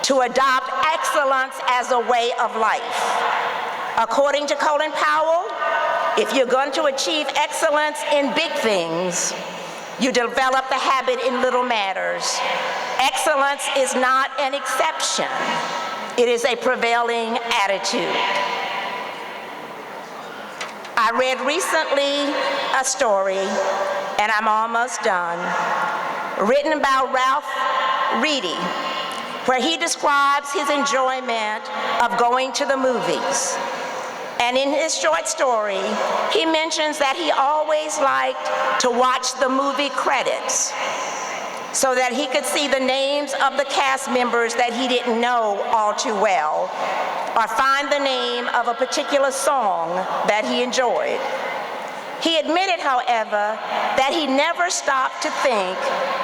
Speaker 1: to adopt excellence as a way of life. According to Colin Powell, if you're going to achieve excellence in big things, you develop the habit in little matters. Excellence is not an exception. It is a prevailing attitude. I read recently a story, and I'm almost done, written about Ralph Reedy, where he describes his enjoyment of going to the movies. And in his short story, he mentions that he always liked to watch the movie credits so that he could see the names of the cast members that he didn't know all too well, or find the name of a particular song that he enjoyed. He admitted, however, that he never stopped to think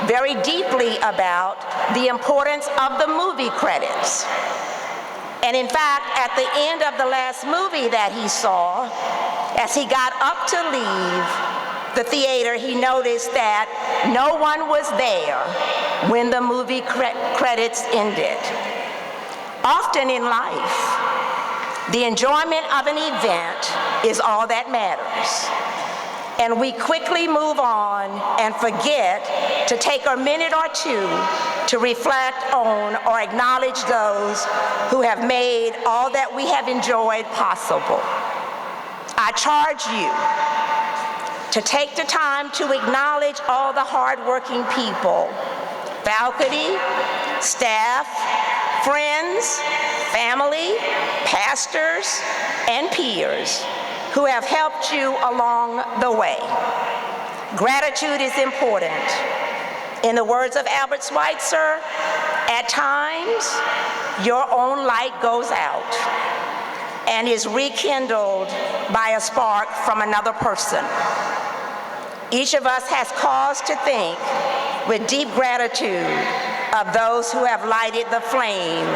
Speaker 1: very deeply about the importance of the movie credits. And in fact, at the end of the last movie that he saw, as he got up to leave the theater, he noticed that no one was there when the movie credits ended. Often in life, the enjoyment of an event is all that matters. And we quickly move on and forget to take a minute or two to reflect on or acknowledge those who have made all that we have enjoyed possible. I charge you to take the time to acknowledge all the hardworking people, faculty, staff, friends, family, pastors, and peers who have helped you along the way. Gratitude is important. In the words of Albert Schweitzer, at times, your own light goes out and is rekindled by a spark from another person. Each of us has cause to think with deep gratitude of those who have lighted the flame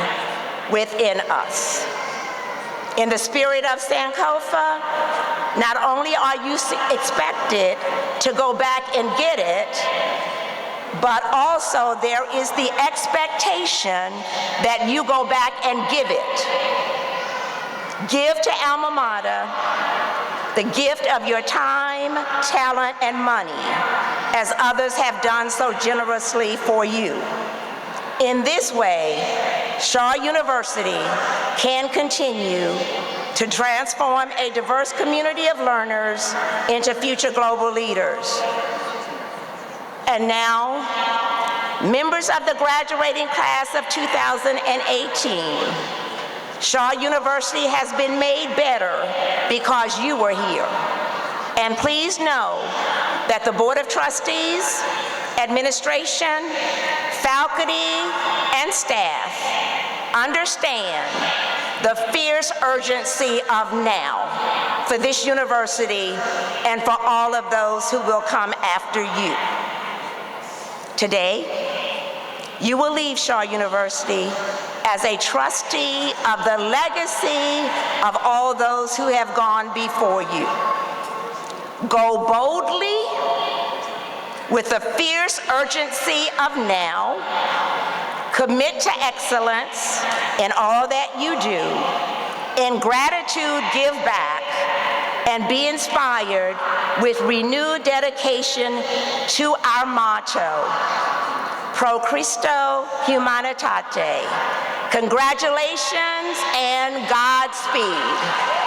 Speaker 1: within us. In the spirit of Sankofa, not only are you expected to go back and get it, but also there is the expectation that you go back and give it. Give to Alma Mater the gift of your time, talent, and money, as others have done so generously for you. In this way, Shaw University can continue to transform a diverse community of learners into future global leaders. And now, members of the graduating class of 2018, Shaw University has been made better because you were here. And please know that the Board of Trustees, administration, faculty, and staff understand the fierce urgency of now for this university and for all of those who will come after you. Today, you will leave Shaw University as a trustee of the legacy of all those who have gone before you. Go boldly with the fierce urgency of now. Commit to excellence in all that you do. In gratitude, give back, and be inspired with renewed dedication to our motto, Pro Christo Humanitate. Congratulations and Godspeed.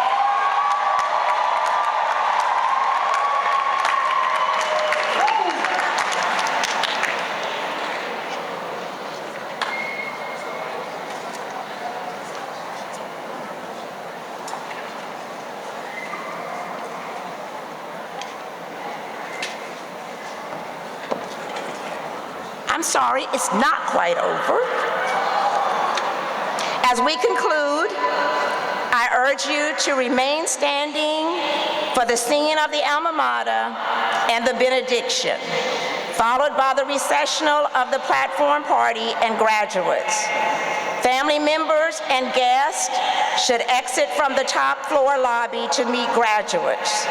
Speaker 1: I'm sorry, it's not quite over. As we conclude, I urge you to remain standing for the singing of the Alma Mater and the benediction, followed by the recessional of the platform party and graduates. Family members and guests should exit from the top floor lobby to meet graduates.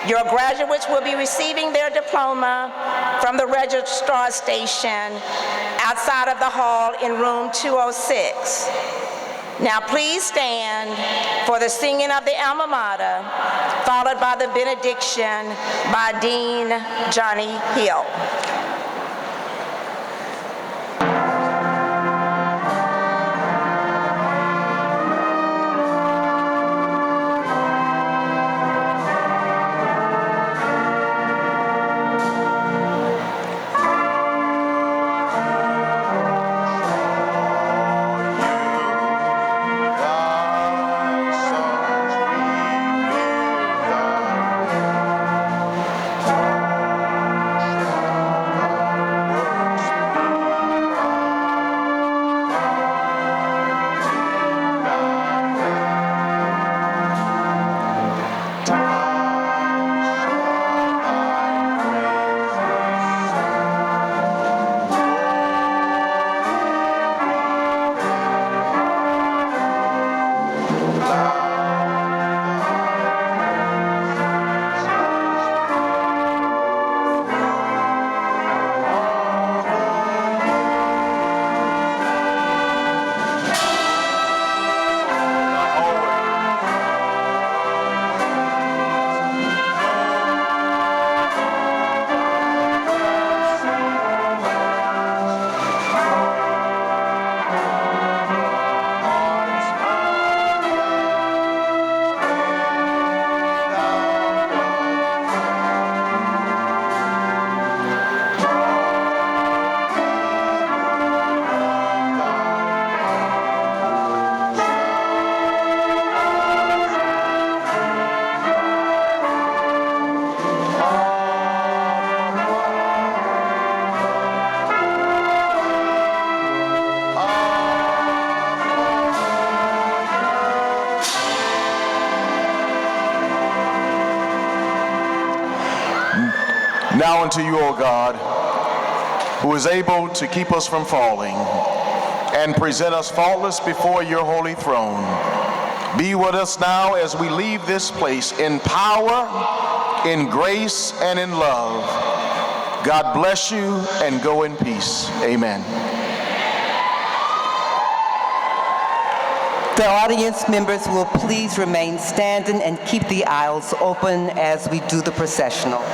Speaker 1: Your graduates will be receiving their diploma from the registrar station outside of the hall in room 206. Now please stand for the singing of the Alma Mater, followed by the benediction by Dean Johnny Hill.
Speaker 2: Now unto you, O God, who is able to keep us from falling and present us faultless before your holy throne, be with us now as we leave this place in power, in grace, and in love. God bless you, and go in peace. Amen.
Speaker 4: The audience members will please remain standing and keep the aisles open as we do the processional.